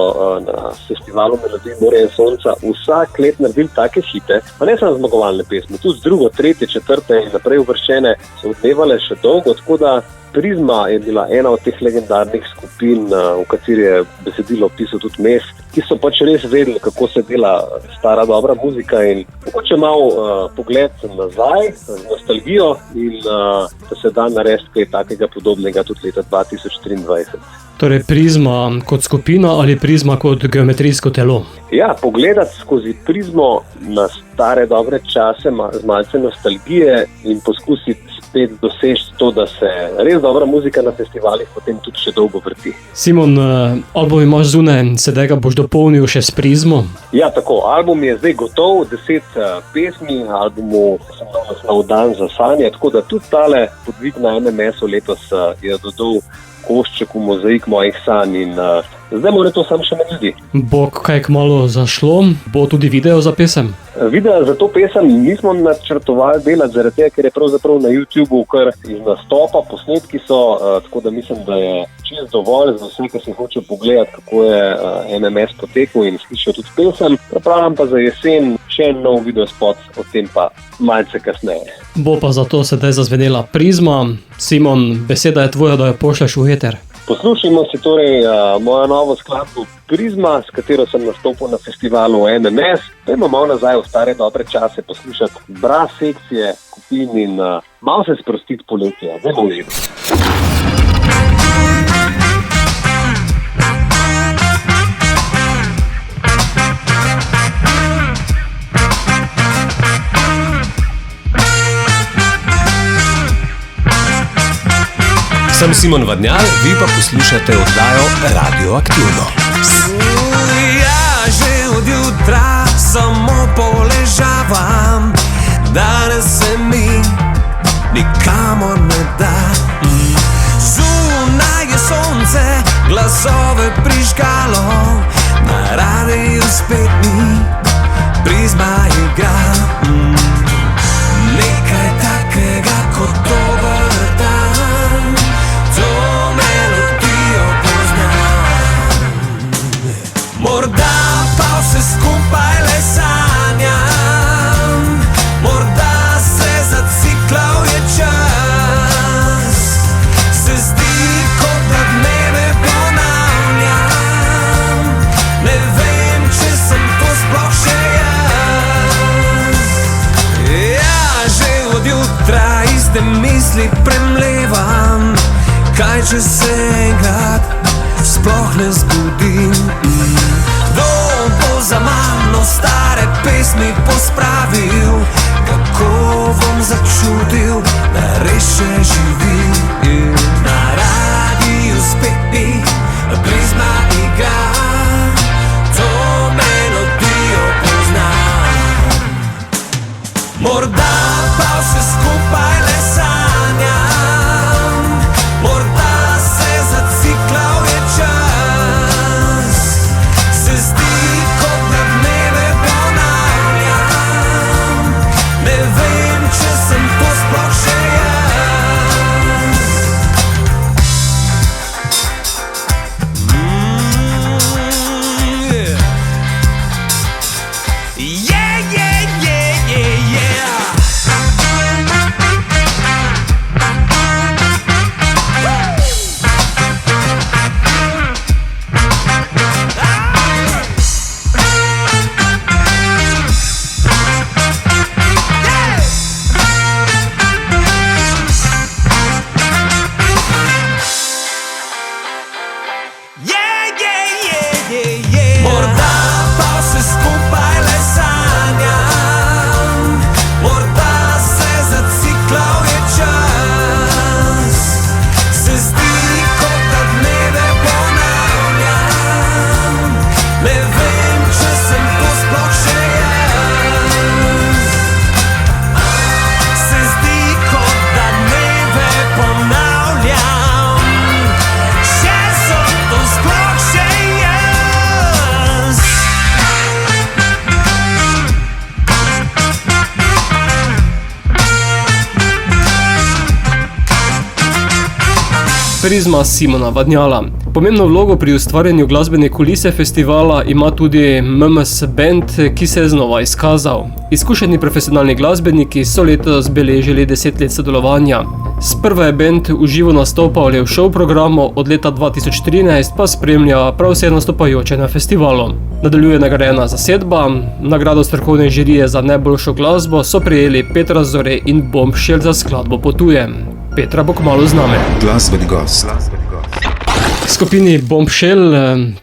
na festivalu Melodij Morja in sonca vsak let naredili take hite, pa ne samo zmagovalne pesmi, tudi z drugo, tretje, četrte in naprej uvrščene so odmevale še dolgo, tako da Prizma je bila ena od teh legendarnih skupin, v kateri je besedilo pisal tudi Mes, ki so pač res vedeli, kako se dela stara dobra muzika in mogoče malo pogled nazaj, z nostalgijo in da se da narediti kaj takega podobnega tudi leta 2023. Torej Prizma kot skupina ali Prizma kot geometrijsko telo? Ja, pogledati skozi Prizmo na stare dobre čase z malce nostalgije in poskusiti spet doseči to, da se res dobra muzika na festivalih potem tudi še dolgo vrti. Simon, album imaš zunaj, sedaj ga boš dopolnil še s Prizmo? Ja, tako, album je zdaj gotov, 10 pesmi, albumu sem naslov Dan za sanje, tako da tudi tale podvig na NMS-u letos je dodal košček v mozaik mojih sanj in zdaj mora to sam še med ljudi. Bo kaj kmalu zašlo? Bo tudi video za pesem? Video za to pesem nismo načrtovali delati zaradi tega, ker je pravzaprav na YouTubeu kar iz nastopa, posnetki so, tako da mislim, da je čisto dovolj za vse, ki si hoče pogledati, kako je NMS potekal in slišal tudi pesem. Pripravljam pa za jesen še en nov videospot, o tem pa malce kasneje. Bo pa zato sedaj zazvenela Prizma. Simon, beseda je tvoja, da jo pošleš v eter. Poslušajmo si torej mojo novo skladbo Prizma, s katero sem nastopil na festivalu NMS. Dajmo malo nazaj v stare dobre čase poslušati brass sekcije, skupin in malo se sprostiti poletje. Dajmo uživati. Sem Simon Vadnjal, vi pa poslušate oddajo Radioaktivno. Ja, že od jutra samo poležavam, danes se mi nikamor ne da. Zunaj je sonce, glasove prižgalo, na radiju spet mi Prizma igra. Nekaj takega kot dober dan, to melodijo poznam. Morda pa vse skupaj le sanjam, morda se zaciklal je čas. Se zdi, kot da dneve ponavljam, ne vem, če sem to sploh še jaz. Ja, že od jutra iste misli premlevam, kaj če se enkrat sploh ne zbudim. Kdo bo za mano stare pesmi pospravil, kako bom začutil, da res še živim. Na radiju spet mi Prizma igra, to melodijo poznam. Morda pa vse skupaj le sanjam, morda se zaciklal je čas. Se zdi, kot da dneve ponavljam, ne vem, če sem to sploh še jaz. Yeah, yeah, yeah, yeah, yeah. Prizma Simona Vadnjala. Pomembno vlogo pri ustvarjanju glasbene kulise festivala ima tudi MMS Band, ki se je znova izkazal. Izkušeni profesionalni glasbeniki so letos beležili 10 let sodelovanja. Sprva je band v živo nastopal v show programu, od leta 2013 pa spremlja prav vse nastopajoče na festivalu. Nadaljuje nagrajena zasedba, nagrado strokovne žirije za najboljšo glasbo so prejeli Petra Zore in Bombshell za skladbo Potujem. Petra bo kmalu z nami. Glasbeni gost. V skupini Bombshell,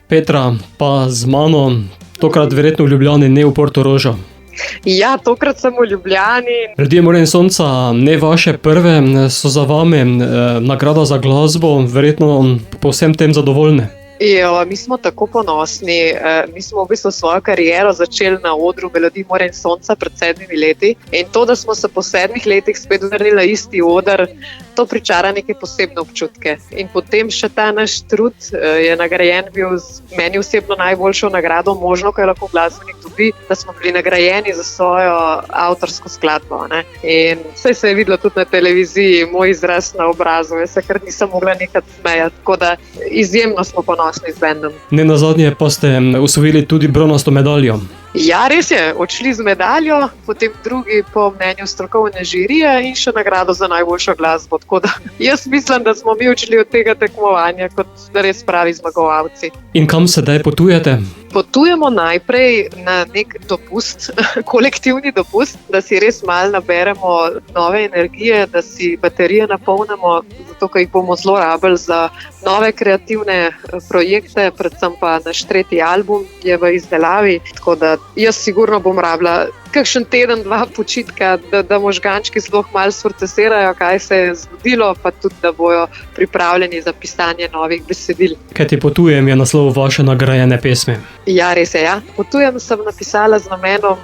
Petra pa z mano, tokrat verjetno v Ljubljani, ne v Portorožu. Ja, tokrat sem v Ljubljani. Ljudje Morja in sonca, ne vaše prve, so za vami nagrada za glasbo, verjetno po vsem tem zadovoljni. Jo, mi smo tako ponosni. Mi smo v bistvu svojo kariero začeli na odru Melodij Morja in sonca pred 7 leti. In to, da smo se po 7 letih spet vrnili na isti oder, to pričara neke posebne občutke. In potem še ta naš trud je nagrajen bil z meni osebno najboljšo nagrado možno, ko je lahko glasbenik dobi, da smo bili nagrajeni za svojo avtorsko skladbo. Ne? In vse se je videlo tudi na televiziji, moj izraz na obrazu, jaz se kar nisem mogla nekaj smejati, tako da izjemno smo ponosni z bendom. Ne nazadnje pa ste osvojili tudi bronasto medaljo. Ja, res je, odšli z medaljo, potem drugi po mnenju strokovne žirije in še nagrado za najboljšo glasbo. Tako da jaz mislim, da smo mi odšli od tega tekmovanja kot res pravi zmagovalci. In kam sedaj potujete? Potujemo najprej na nek dopust, kolektivni dopust, da si res malo naberemo nove energije, da si baterije napolnimo, zato ker jih bomo zelo rabili za nove kreativne projekte, predvsem pa naš 3. album je v izdelavi, tako da jaz sigurno bom rabila kakšen teden, 2 počitka, da možgančki sploh malo sprocesirajo, kaj se je zgodilo, pa tudi, da bojo pripravljeni za pisanje novih besedil. Kaj ti Potujem je naslov vaše nagrajene pesmi? Ja, res je, ja. Potujem sem napisala z namenom,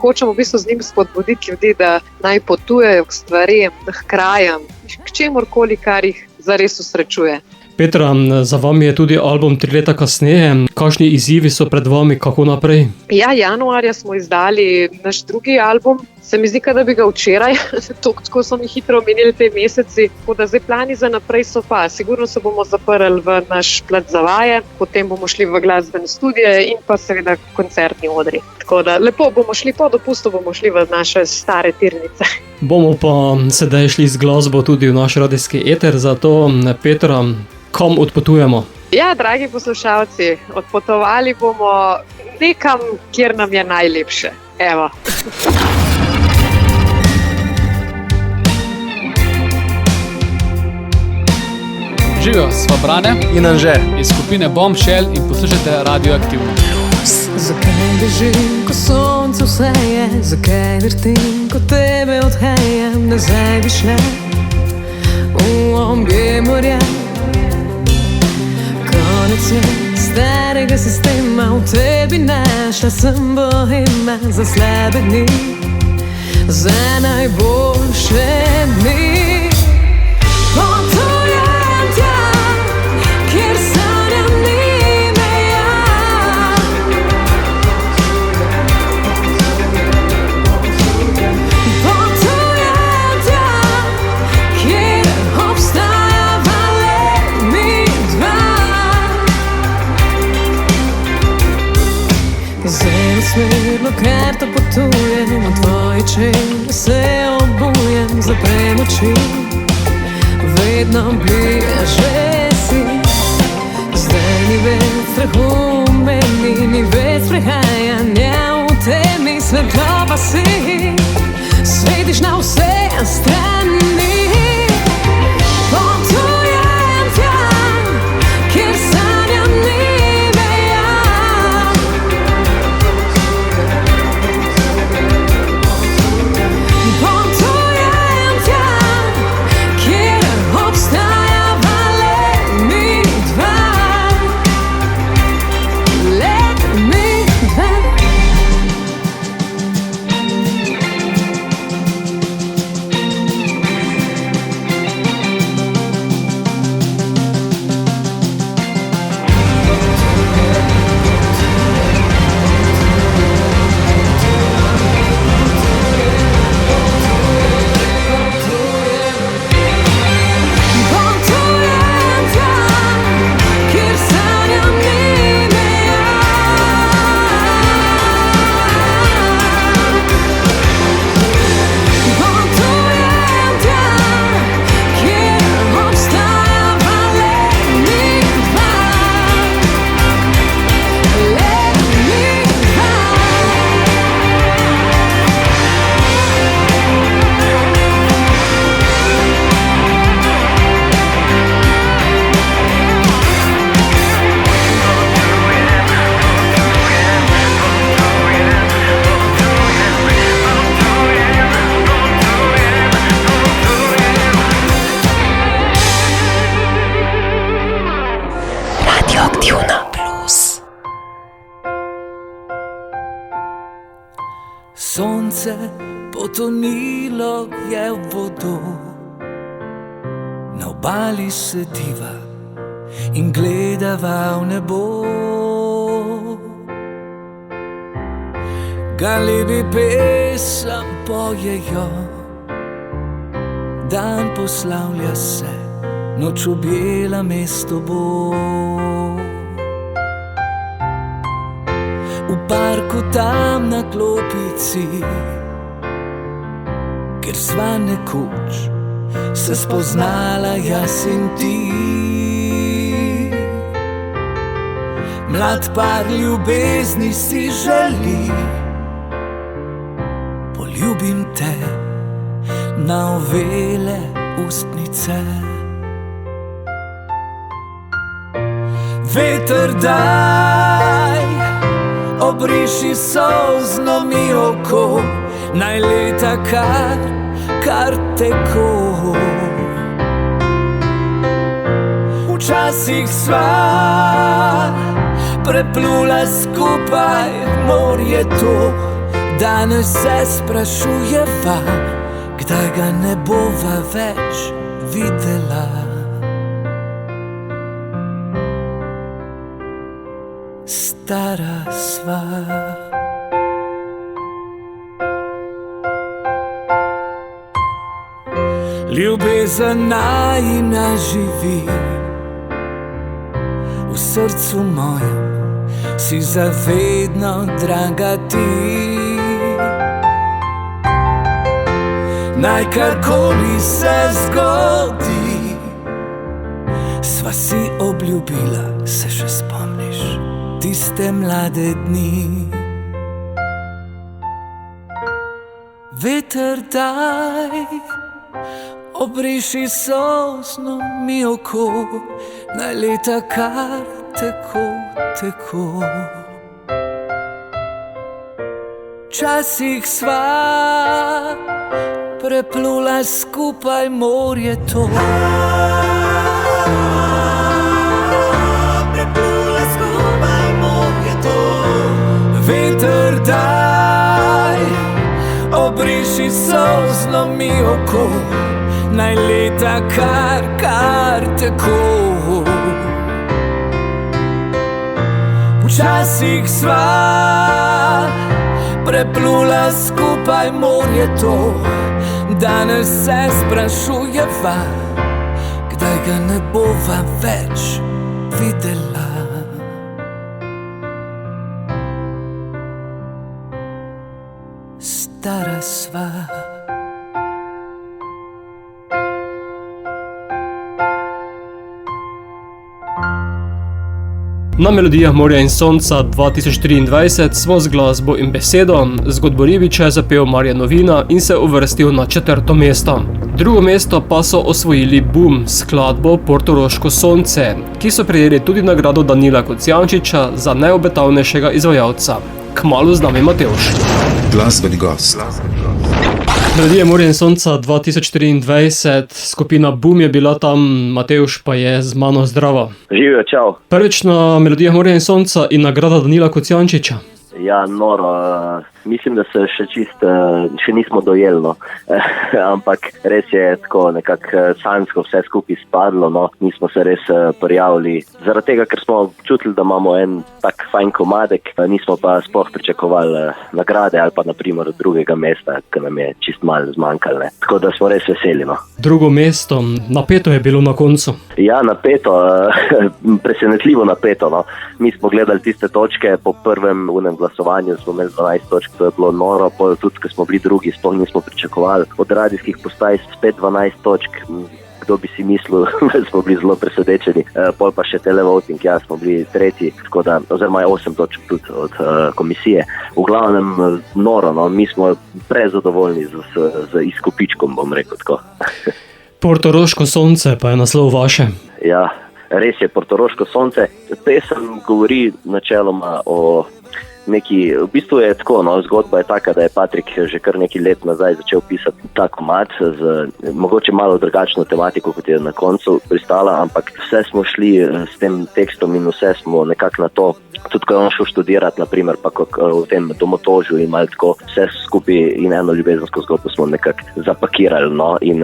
hočem v bistvu z njim spodbuditi ljudi, da naj potujejo k stvarem, k krajem, k čemorkoli, kar jih zares usrečuje. Petra, za vami je tudi album 3 leta kasneje. Kakšni izzivi so pred vami, kako naprej? Ja, januarja smo izdali naš 2. album. Se mi zdi, da bi ga včeraj, tako so mi hitro omenili te meseci, tako da zdaj plani za naprej so pa. Sigurno se bomo zaprli v naš plac za vaje, potem bomo šli v glasbene studije in pa seveda koncertni odri. Tako da lepo bomo šli po dopustu, bomo šli v naše stare tirnice. Bomo pa sedaj šli z glasbo tudi v naš radijski eter, zato Petra, kam odpotujemo? Ja, dragi poslušalci, odpotovali bomo nekam, kjer nam je najlepše. Evo. Živijo, sva Brane in Anže iz skupine Bombshell in poslušate Radioaktivno. Zakaj bežim, ko sonce vse je? Zakaj vrtim, ko tebe odhajam? Nazaj bi šla v objetje morja. Konec je starega sistema, v tebi našla sem bohema za slabe dni, za najboljše dni. Potujem tja, kjer sanjam ni meja. Potujem tja, kjer obstajava le mi dva. Zelo smerno karto potujem, od tvoje čele se obujem, zaprem oči. Vedno bliže si, zdaj ni več strahu meni, ni več prehajanja v temi, svetlo pa si, svetiš na vse strani. Potujem tja, kjer sanjam ni meja. Potujem tja, kjer obstajava le mi dva. Le mi dva. Sonce potonilo je v vodo, na obali sediva in gledava v nebo. Galebi pesem pojejo, dan poslavlja se, noč objela mesto bo. V parku tam na klopici, ker sva nekoč se spoznala jaz in ti. Mlad par ljubezni si želi, poljubim te na ovele ustnice. Veter daj, obriši solzno mi oko, naj leta kar teko. Včasih sva preplula skupaj morje to, danes se sprašujeva, kdaj ga ne bova več videla. Stara sva. Ljubezen najina živi, v srcu mojem si zavedno draga ti. Naj karkoli se zgodi, sva si obljubila, se še spomniš tiste mlade dni. Veter daj, obriši solzno mi oko, naj leta kar teko. Včasih sva preplula skupaj morje to, preplula skupaj morje to. Veter daj, obriši solzno mi oko, naj leta kar teko. Včasih sva preplula skupaj morje to, danes se sprašujeva, kdaj ga ne bova več videla. Stara sva. Na Melodijah morja in sonca 2023 smo z glasbo in besedo Zgodboribiče zapel Marjan Novina in se uvrstil na 4. mesto. Drugo mesto pa so osvojili Bum s skladbo Portoroško sonce, ki so prejeli tudi nagrado Danila Kocijančiča za najobetavnejšega izvajalca. Kmalu z nami Matevž. Glasbeni gost. Melodije morja in sonca 2023, skupina Bum je bila tam, Matevž pa je z mano. Zdravo. Živijo, čau. Prvič na Melodijah morja in sonca in nagrada Danila Kocijančiča. Ja, noro. Mislim, da se še nismo dojeli, no. Ampak res je tako nekako sanjsko vse skupaj spadlo, no. Nismo se res prijavili. Zaradi tega, ker smo čutili, da imamo en tak fajn komadek, nismo pa sploh pričakovali nagrade ali pa naprimer drugega mesta, ki nam je čist malo zmanjkalo. Tako da smo res veseli, no. Drugo mesto, napeto je bilo na koncu. Ja, napeto, presenetljivo napeto, no. Mi smo gledali tiste točke po prvem glasovanju, smo imeli 12 točk, to je bilo noro, tudi, ko smo bili drugi, sploh nismo pričakovali. Od radijskih postaj spet 12 točk, kdo bi si mislil, smo bili zelo presedečeni. Pol pa še televoting, ja, smo bili tretji, tako da, oziroma 8 točk tudi od komisije. V glavnem noro, no, mi smo prezadovoljni z izkupičkom, bom rekel tako. Portoroško sonce pa je naslov vaše. Ja, res je, Portoroško sonce. Pesem govori načeloma o v bistvu je tako, no, zgodba je taka, da je Patrik že kar nekaj let nazaj začel pisati ta komad z mogoče malo drugačno tematiko, kot je na koncu pristala, ampak vse smo šli s tem tekstom in vse smo nekako na to, tudi ko je on šel študirati, naprimer, pa v tem domotožju in malo tako, vse skupaj in eno ljubezensko zgodbo smo nekako zapakirali, no, in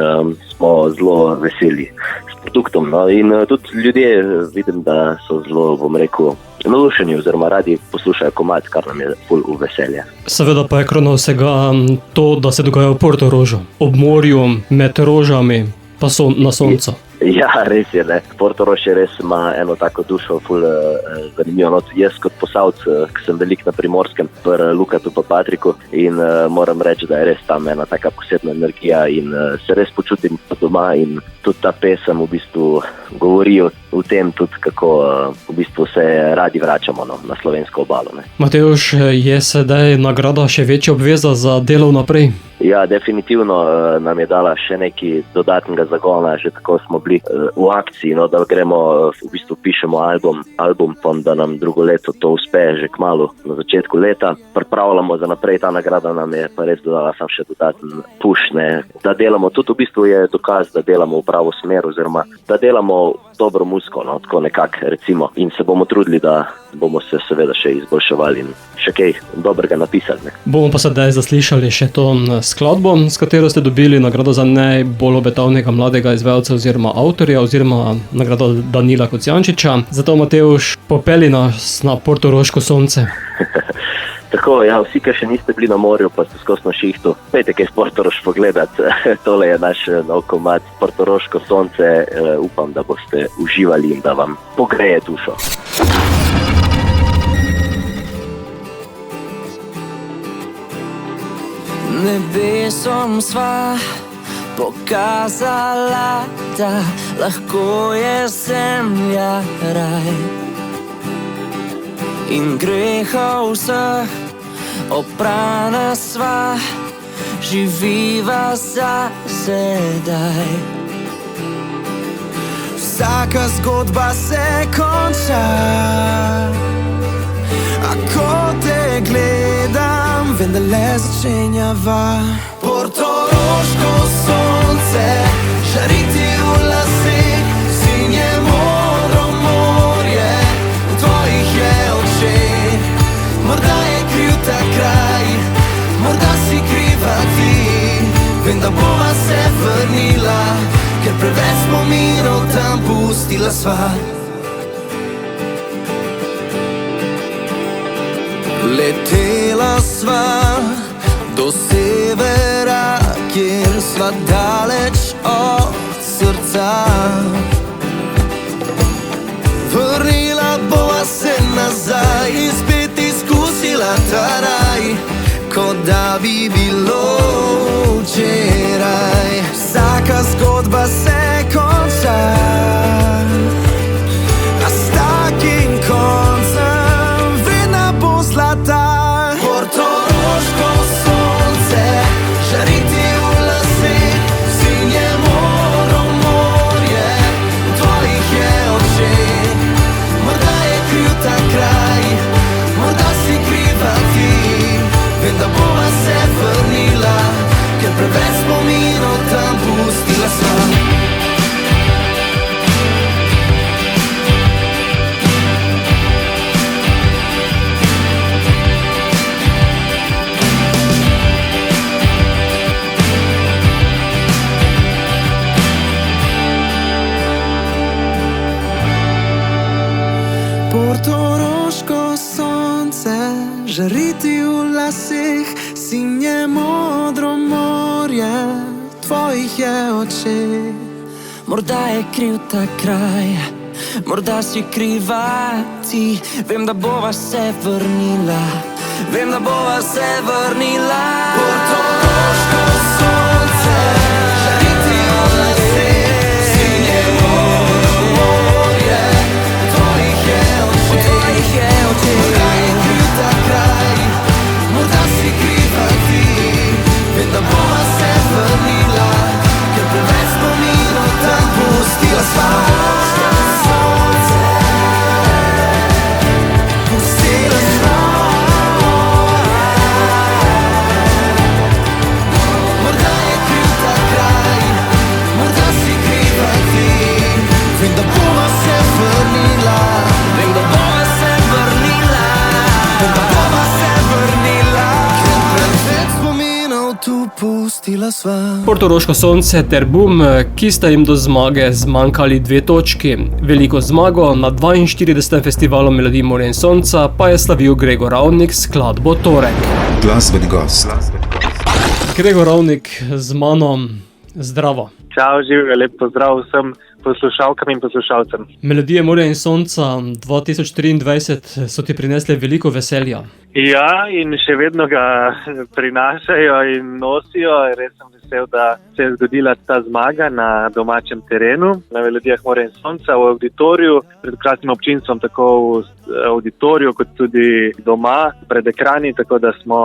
smo zelo veseli s produktom, no, in tudi ljudje vidim, da so zelo, bom rekel, navdušeni oziroma radi poslušajo komad, kar nam je ful v veselje. Seveda pa je krona vsega to, da se dogaja v Portorožu, ob morju, med rožami, pa so na soncu. Ja, res je, ne. Portorož je res ima eno tako dušo, ful zanimivo. No, jaz kot Posavc, ki sem velik na Primorskem, pri Lukatu pa Patriku in moram reči, da je res tam ena taka posebna energija in se res počutim doma in tudi ta pesem v bistvu govori o tem tudi, kako v bistvu se radi vračamo, no, na slovensko obalo, ne. Matevž, je sedaj nagrada še večja obveza za delo naprej? Ja, definitivno nam je dala še nekaj dodatnega zagona, že tako smo bili v akciji, no, da gremo, v bistvu pišemo album, pa da nam drugo leto to uspe že kmalu na začetku leta. Pripravljamo za naprej, ta nagrada nam je pa res dodala sam še dodaten push, ne, da delamo, tudi v bistvu je dokaz, da delamo v pravo smer oziroma da delamo dobro muziko, no, tako nekako recimo, in se bomo trudili, da bomo se seveda še izboljševali in še kaj dobrega napisali, ne. Bomo pa sedaj zaslišali še to skladbo, s katero ste dobili nagrado za najbolj obetavnega mladega izvajalca oziroma avtorja oziroma nagrado Danila Kocijančiča. Zato, Matevž, popelji nas na portoroško sonce. Tako, ja, vsi, ki še niste bili na morju, pa ste skozi na šihtu, pejte kaj Portorož pogledat. Tole je naš nov komad Portoroško sonce. Upam, da boste uživali in da vam pogreje dušo. Nebesom sva pokazala, da lahko je zemlja raj. In grehov vseh oprana sva, živiva za sedaj. Vsaka zgodba se konča, a ko te gledam, vem, da le začenjava. Portoroško sonce žari ti v laseh, sinje modro morje v tvojih je očeh. Morda je kriv ta kraj, morda si kriva ti, vem, da bova se vrnila, ker preveč spominov tam pustila sva. Letela sva do severa, kjer sva daleč od srca. Vrnila bova se nazaj in spet izkusila ta raj, kot da bi bilo včeraj. Vsaka zgodba se konča, a s takim koncem vedno bo zlata. Portoroško sonce žari ti v laseh, sinje modro morje v tvojih je očeh. Morda je kriv ta kraj, morda si kriva ti, vem, da bova se vrnila, ker preveč spominov tam pustila sva. Portoroško sonce žari ti v laseh, sinje modro morje v tvojih je očeh. Morda je kriv ta kraj, morda si kriva ti, vem, da bova se vrnila, vem, da bova se vrnila. Portoroško sonce žari ti v laseh, sinje modro morje v tvojih je očeh. Morda je kriv ta kraj, morda si kriva ti, vem, da bova se vrnila, ker preveč spominov tam pustila sva. Pustila sva. popustila sva. Portoroško sonce ter Bum, ki sta jim do zmage zmanjkali 2 točki. Veliko zmago na 42. festivalu Melodij morja in sonca pa je slavil Gregor Ravnik s skladbo Torek. Glasbeni gost. Gregor Ravnik z mano, zdravo. Čau, živega, lep pozdrav vsem poslušalkam in poslušalcem. Melodije morja in sonca 2023 so ti prinesle veliko veselja. Ja, in še vedno ga prinašajo in nosijo. Res sem vesel, da se je zgodila ta zmaga na domačem terenu, na Melodijah morja in sonca v auditoriju, pred krasnim občinstvom, tako v auditoriju kot tudi doma, pred ekrani, tako da smo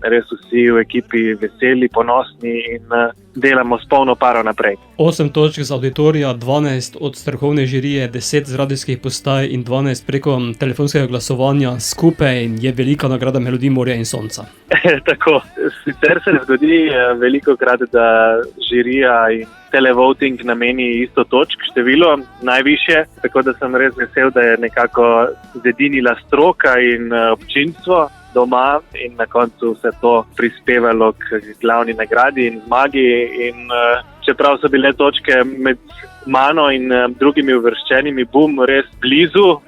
res vsi v ekipi veseli, ponosni in delamo s polno paro naprej. 8 točk z auditorija, 12 od strokovne žirije, 10 z radijskih postaj in 12 preko telefonskega glasovanja skupaj je velika nagrada Melodij morja in sonca. Tako, sicer se ne zgodi velikokrat, da žirija in televoting nameni isto točk število, najvišje, tako da sem res vesel, da je nekako zedinila stroka in občinstvo doma in na koncu vse to prispevalo k glavni nagradi in zmagi. In čeprav so bile točke med mano in drugimi uvrščenimi Bum res blizu,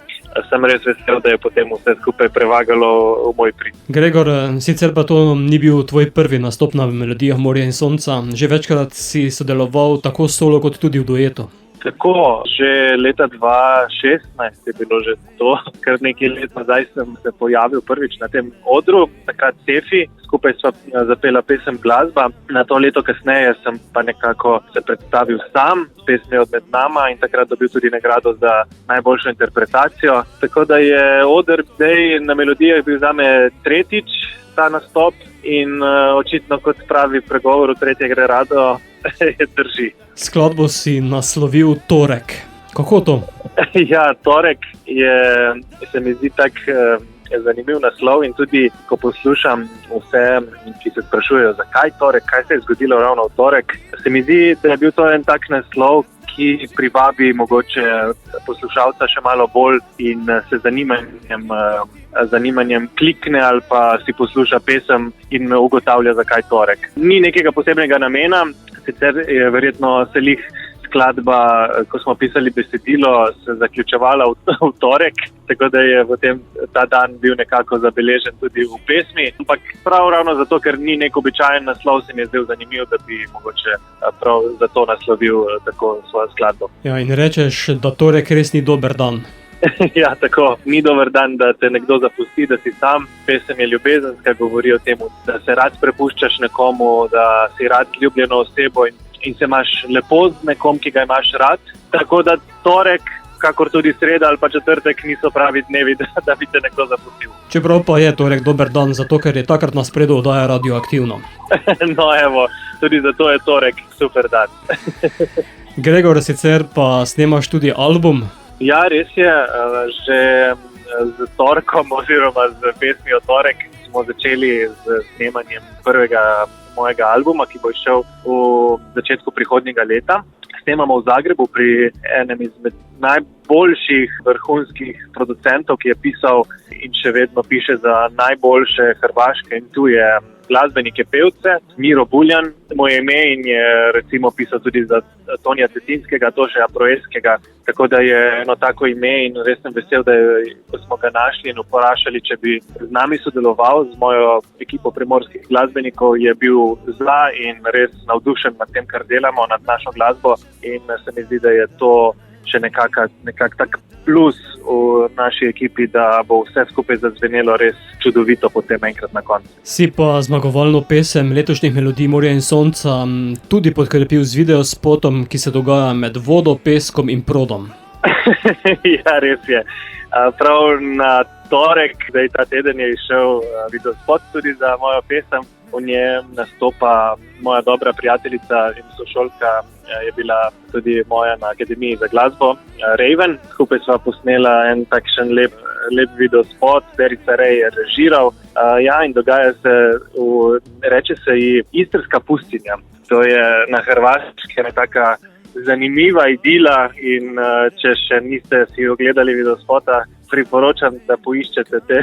sem res vesel, da je potem vse skupaj prevagalo v moj prid. Gregor, sicer pa to ni bil tvoj prvi nastop na Melodijah morja in sonca. Že večkrat si sodeloval tako solo kot tudi v duetu. Tako, že leta 2016 je bilo že to, kar nekaj let nazaj sem se pojavil prvič na tem odru, takrat Tefi, skupaj sva zapela pesem Glasba. Na to leto kasneje sem pa nekako se predstavil sam s pesmijo Med nama in takrat dobil tudi nagrado za najboljšo interpretacijo. Tako da je oder zdaj na Melodijah bil zame tretjič ta nastop in očitno, kot pravi pregovor, v tretje gre rado, je drži. Skladbo si naslovil Torek. Kako to? Ja, Torek se mi zdi tak zanimiv naslov in tudi, ko poslušam vse, ki se sprašujejo, zakaj Torek, kaj se je zgodilo ravno v torek, se mi zdi, da je bil to en tak naslov, ki privabi mogoče poslušalca še malo bolj in se zanimanjem klikne ali pa si posluša pesem in ugotavlja, zakaj Torek. Ni nekega posebnega namena, sicer je verjetno se skladba, ko smo pisali besedilo, se zaključevala v torek, tako da je potem ta dan bil nekako zabeležen tudi v pesmi. Ampak ravno zato, ker ni nek običajen naslov, se mi je zdel zanimiv, da bi mogoče prav zato naslovil tako svojo skladbo. Ja, in rečeš, da torek res ni dober dan. Ja, tako, ni dober dan, da te nekdo zapusti, da si sam. Pesem je ljubezenska, govori o tem, da se rad prepuščaš nekomu, da si rad ljubljeno osebo in se imaš lepo z nekom, ki ga imaš rad. Tako da torek, kakor tudi sreda ali pa četrtek, niso pravi dnevi, da bi te nekdo zapustil. Čeprav pa je torek dober dan, zato ker je takrat na spredu oddaja Radioaktivno. No evo, tudi zato je torek super dan. Gregor, sicer pa snemaš tudi album. Ja, res je, že z torkom oziroma z pesmijo Torek smo začeli z snemanjem prvega mojega albuma, ki bo šel v začetku prihodnjega leta. Snemamo v Zagrebu pri enem izmed najboljših vrhunskih producentov, ki je pisal in še vedno piše za najboljše hrvaške in tuje glasbenike, pevce. Miro Buljan, moje ime, in je recimo pisal tudi za Tonija Cetinskega, Tošeja Proeskega, tako da je eno tako ime in res sem vesel, da ko smo ga našli in vprašali, če bi z nami sodeloval, z mojo ekipo primorskih glasbenikov, je bil za in res navdušen nad tem, kar delamo, nad našo glasbo, in se mi zdi, da je to še nekak tak plus v naši ekipi, da bo vse skupaj zazvenelo res čudovito potem enkrat na koncu. Si pa zmagovalno pesem letošnjih Melodij morja in sonca tudi podkrepil z videospotom, ki se dogaja med vodo, peskom in prodom. Ja, res je. Prav na torek, zdaj ta teden je izšel videospot tudi za mojo pesem. V njem nastopa moja dobra prijateljica in sošolka, je bila tudi moja na Akademiji za glasbo, Raven. Skupaj sva posnela en takšen lep videospot, Perica Rej je režiral. Ja, in dogaja se, reče se ji Istrska pustinja. To je na Hrvaškem taka zanimiva idila in če še niste si ogledali videospota, priporočam, da poiščete te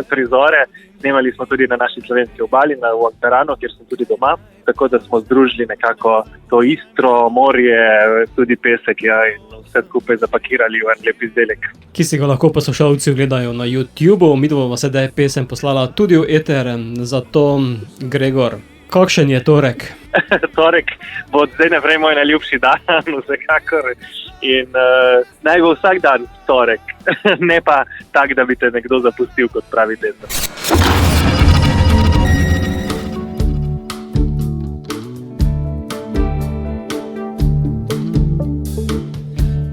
prizore. Snemali smo tudi na naši slovenski obali, v Ankaranu, kjer sem tudi doma, tako da smo združili nekako to Istro, morje, tudi pesek in vse skupaj zapakirali v en lep izdelek. Ki si ga lahko poslušalci ogledajo na YouTubeu, mi bomo sedaj pesem poslala tudi v eter, zato Gregor, kakšen je torek? Torek bo od zdaj naprej moj najljubši dan, vsekakor. In naj bo vsak dan torek, ne pa tak, da bi te nekdo zapustil, kot pravi pesem.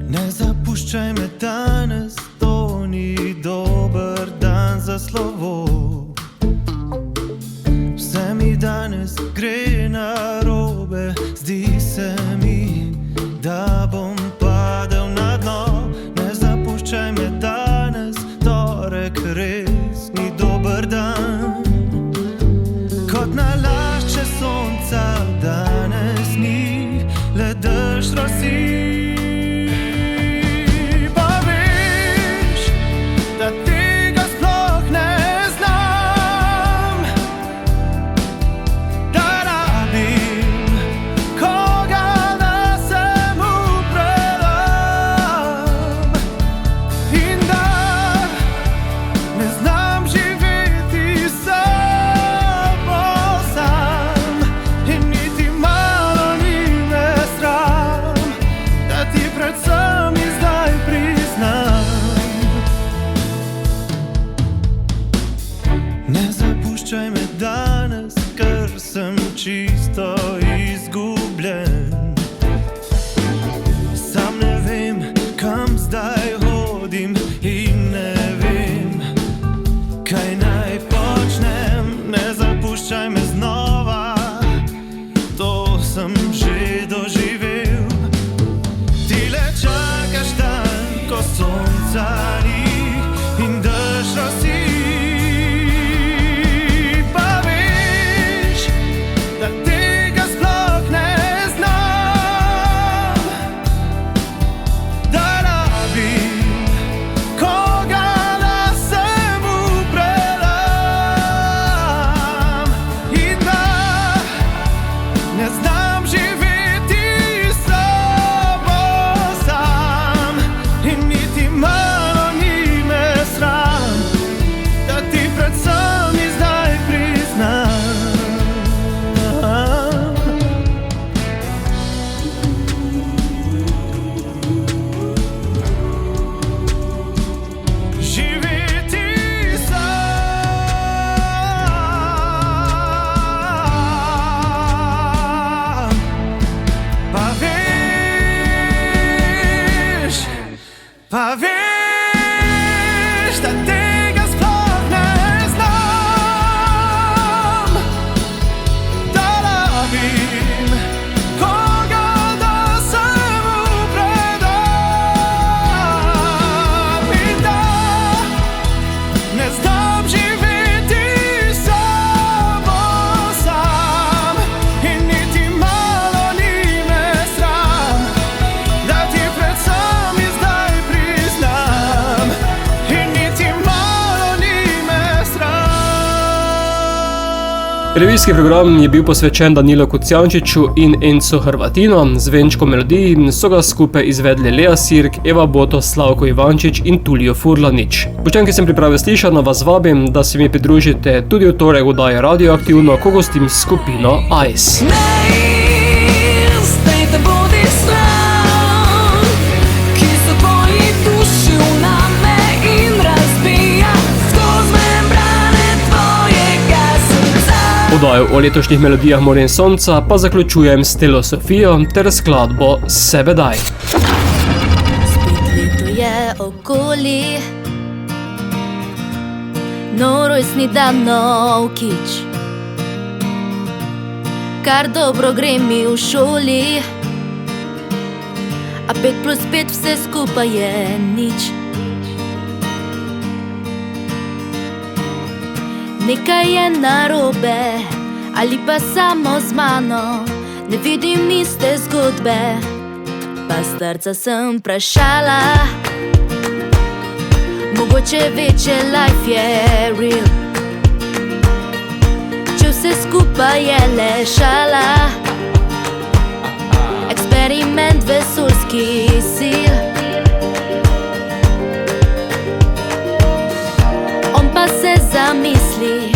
Ne zapuščaj me danes, to ni dober dan za slovo. Vse mi danes gre narobe, zdi se mi, da bom padel na dno. Ne zapuščaj me danes, torek res ni dober dan. Kot nalašče sonca danes ni, le dež rosi. Pa veš, da tega sploh ne znam, da rabim koga, da se mu predam, in da ne znam živeti samo sam, in niti malo ni me sram, da ti predvsem in zdaj priznam. Ne zapuščaj me danes, ker sem čisto izgubljen. Sam ne vem, kam zdaj hodim, in ne vem, kaj naj počnem. Ne zapuščaj me znova, to sem že doživel. Ti le čakaš dan, ko sonca ni in dež rosi. Pa veš, da tega sploh ne znam, da rabim koga, da se mu predam, in da ne znam živeti samo sam, in niti malo ni me sram, da ti predvsem in zdaj priznam. Živeti sam, pa veš, da tega sploh ne znam, da rabim koga, da se mu predam, in da ne znam živeti samo sam, in niti malo ni me sram, da ti predvsem in zdaj priznam, in niti malo ni me sram. Televizijski program je bil posvečen Danilu Kocijančiču in Encu Hrvatino. Zvenčko melodij so ga skupaj izvedli Lea Sirk, Eva Boto, Slavko Ivančič in Tulio Furlanič. Pošten, ki sem pripravil slišano, vas vabim, da se mi pridružite tudi v torek oddaji Radioaktivno, ko gostim skupino Ice. Zdaj te bodi sram, ki so tvoji duši uname in razbija skoz membrane tvojega srca. Oddajo o letošnjih melodijah Morja in sonca pa zaključujem s Telosofijo ter skladbo Sebe daj. Leto je okoli, nov rojstni dan, nov kič. Kar dobro gre mi v šoli, a 5+5 vse skupaj je nič. Nekaj je narobe, ali pa samo z mano, ne vidim iste zgodbe. Pa starca sem vprašala, Mogoče večje life je real, če vse skupaj je le šala, eksperiment vesoljskih sil. On pa se zamisli,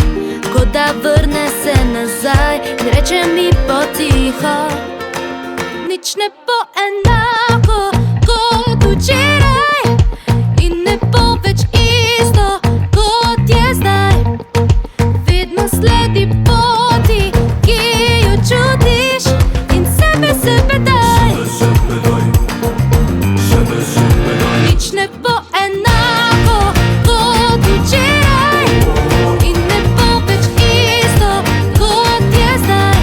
kot da vrne se nazaj in reče mi potiho: nič ne bo enako kot včeraj in ne bo več isto kot je zdaj. Vedno sledi poti, ki jo čutiš, in sebe daj. Nič ne bo enako kot včeraj in ne bo več isto kot je zdaj.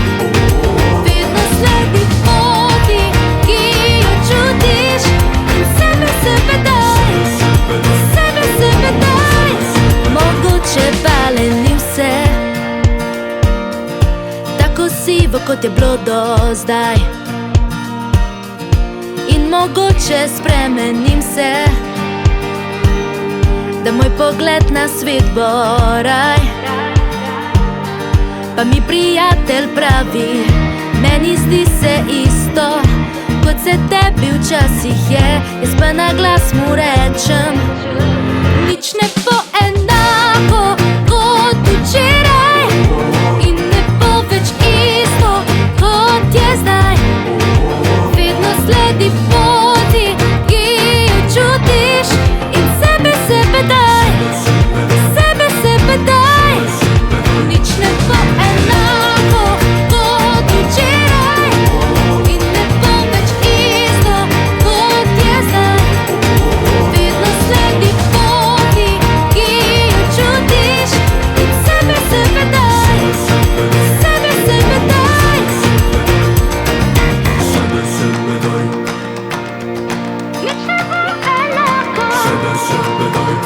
Vedno sledi poti, ki jo čutiš, in sebe daj. Sebe daj. Mogoče pale ni vse tako sivo, kot je bilo do zdaj, in mogoče spremenim se, da moj pogled na svet bo raj. Pa mi prijatelj pravi, meni zdi se isto, kot se tebi včasih je. Jaz pa na glas mu rečem: nič ne bo enako kot včeraj in ne bo več isto kot je zdaj. Vedno sledi poti, ki jo čutiš, in sebe daj. Sebe daj. Nič ne bo enako kot včeraj in ne bo več isto kot je zdaj. Vedno sledi poti, ki jo čutiš, in sebe daj. Sebe daj. Nič ne bo enako. Vedno sledi poti.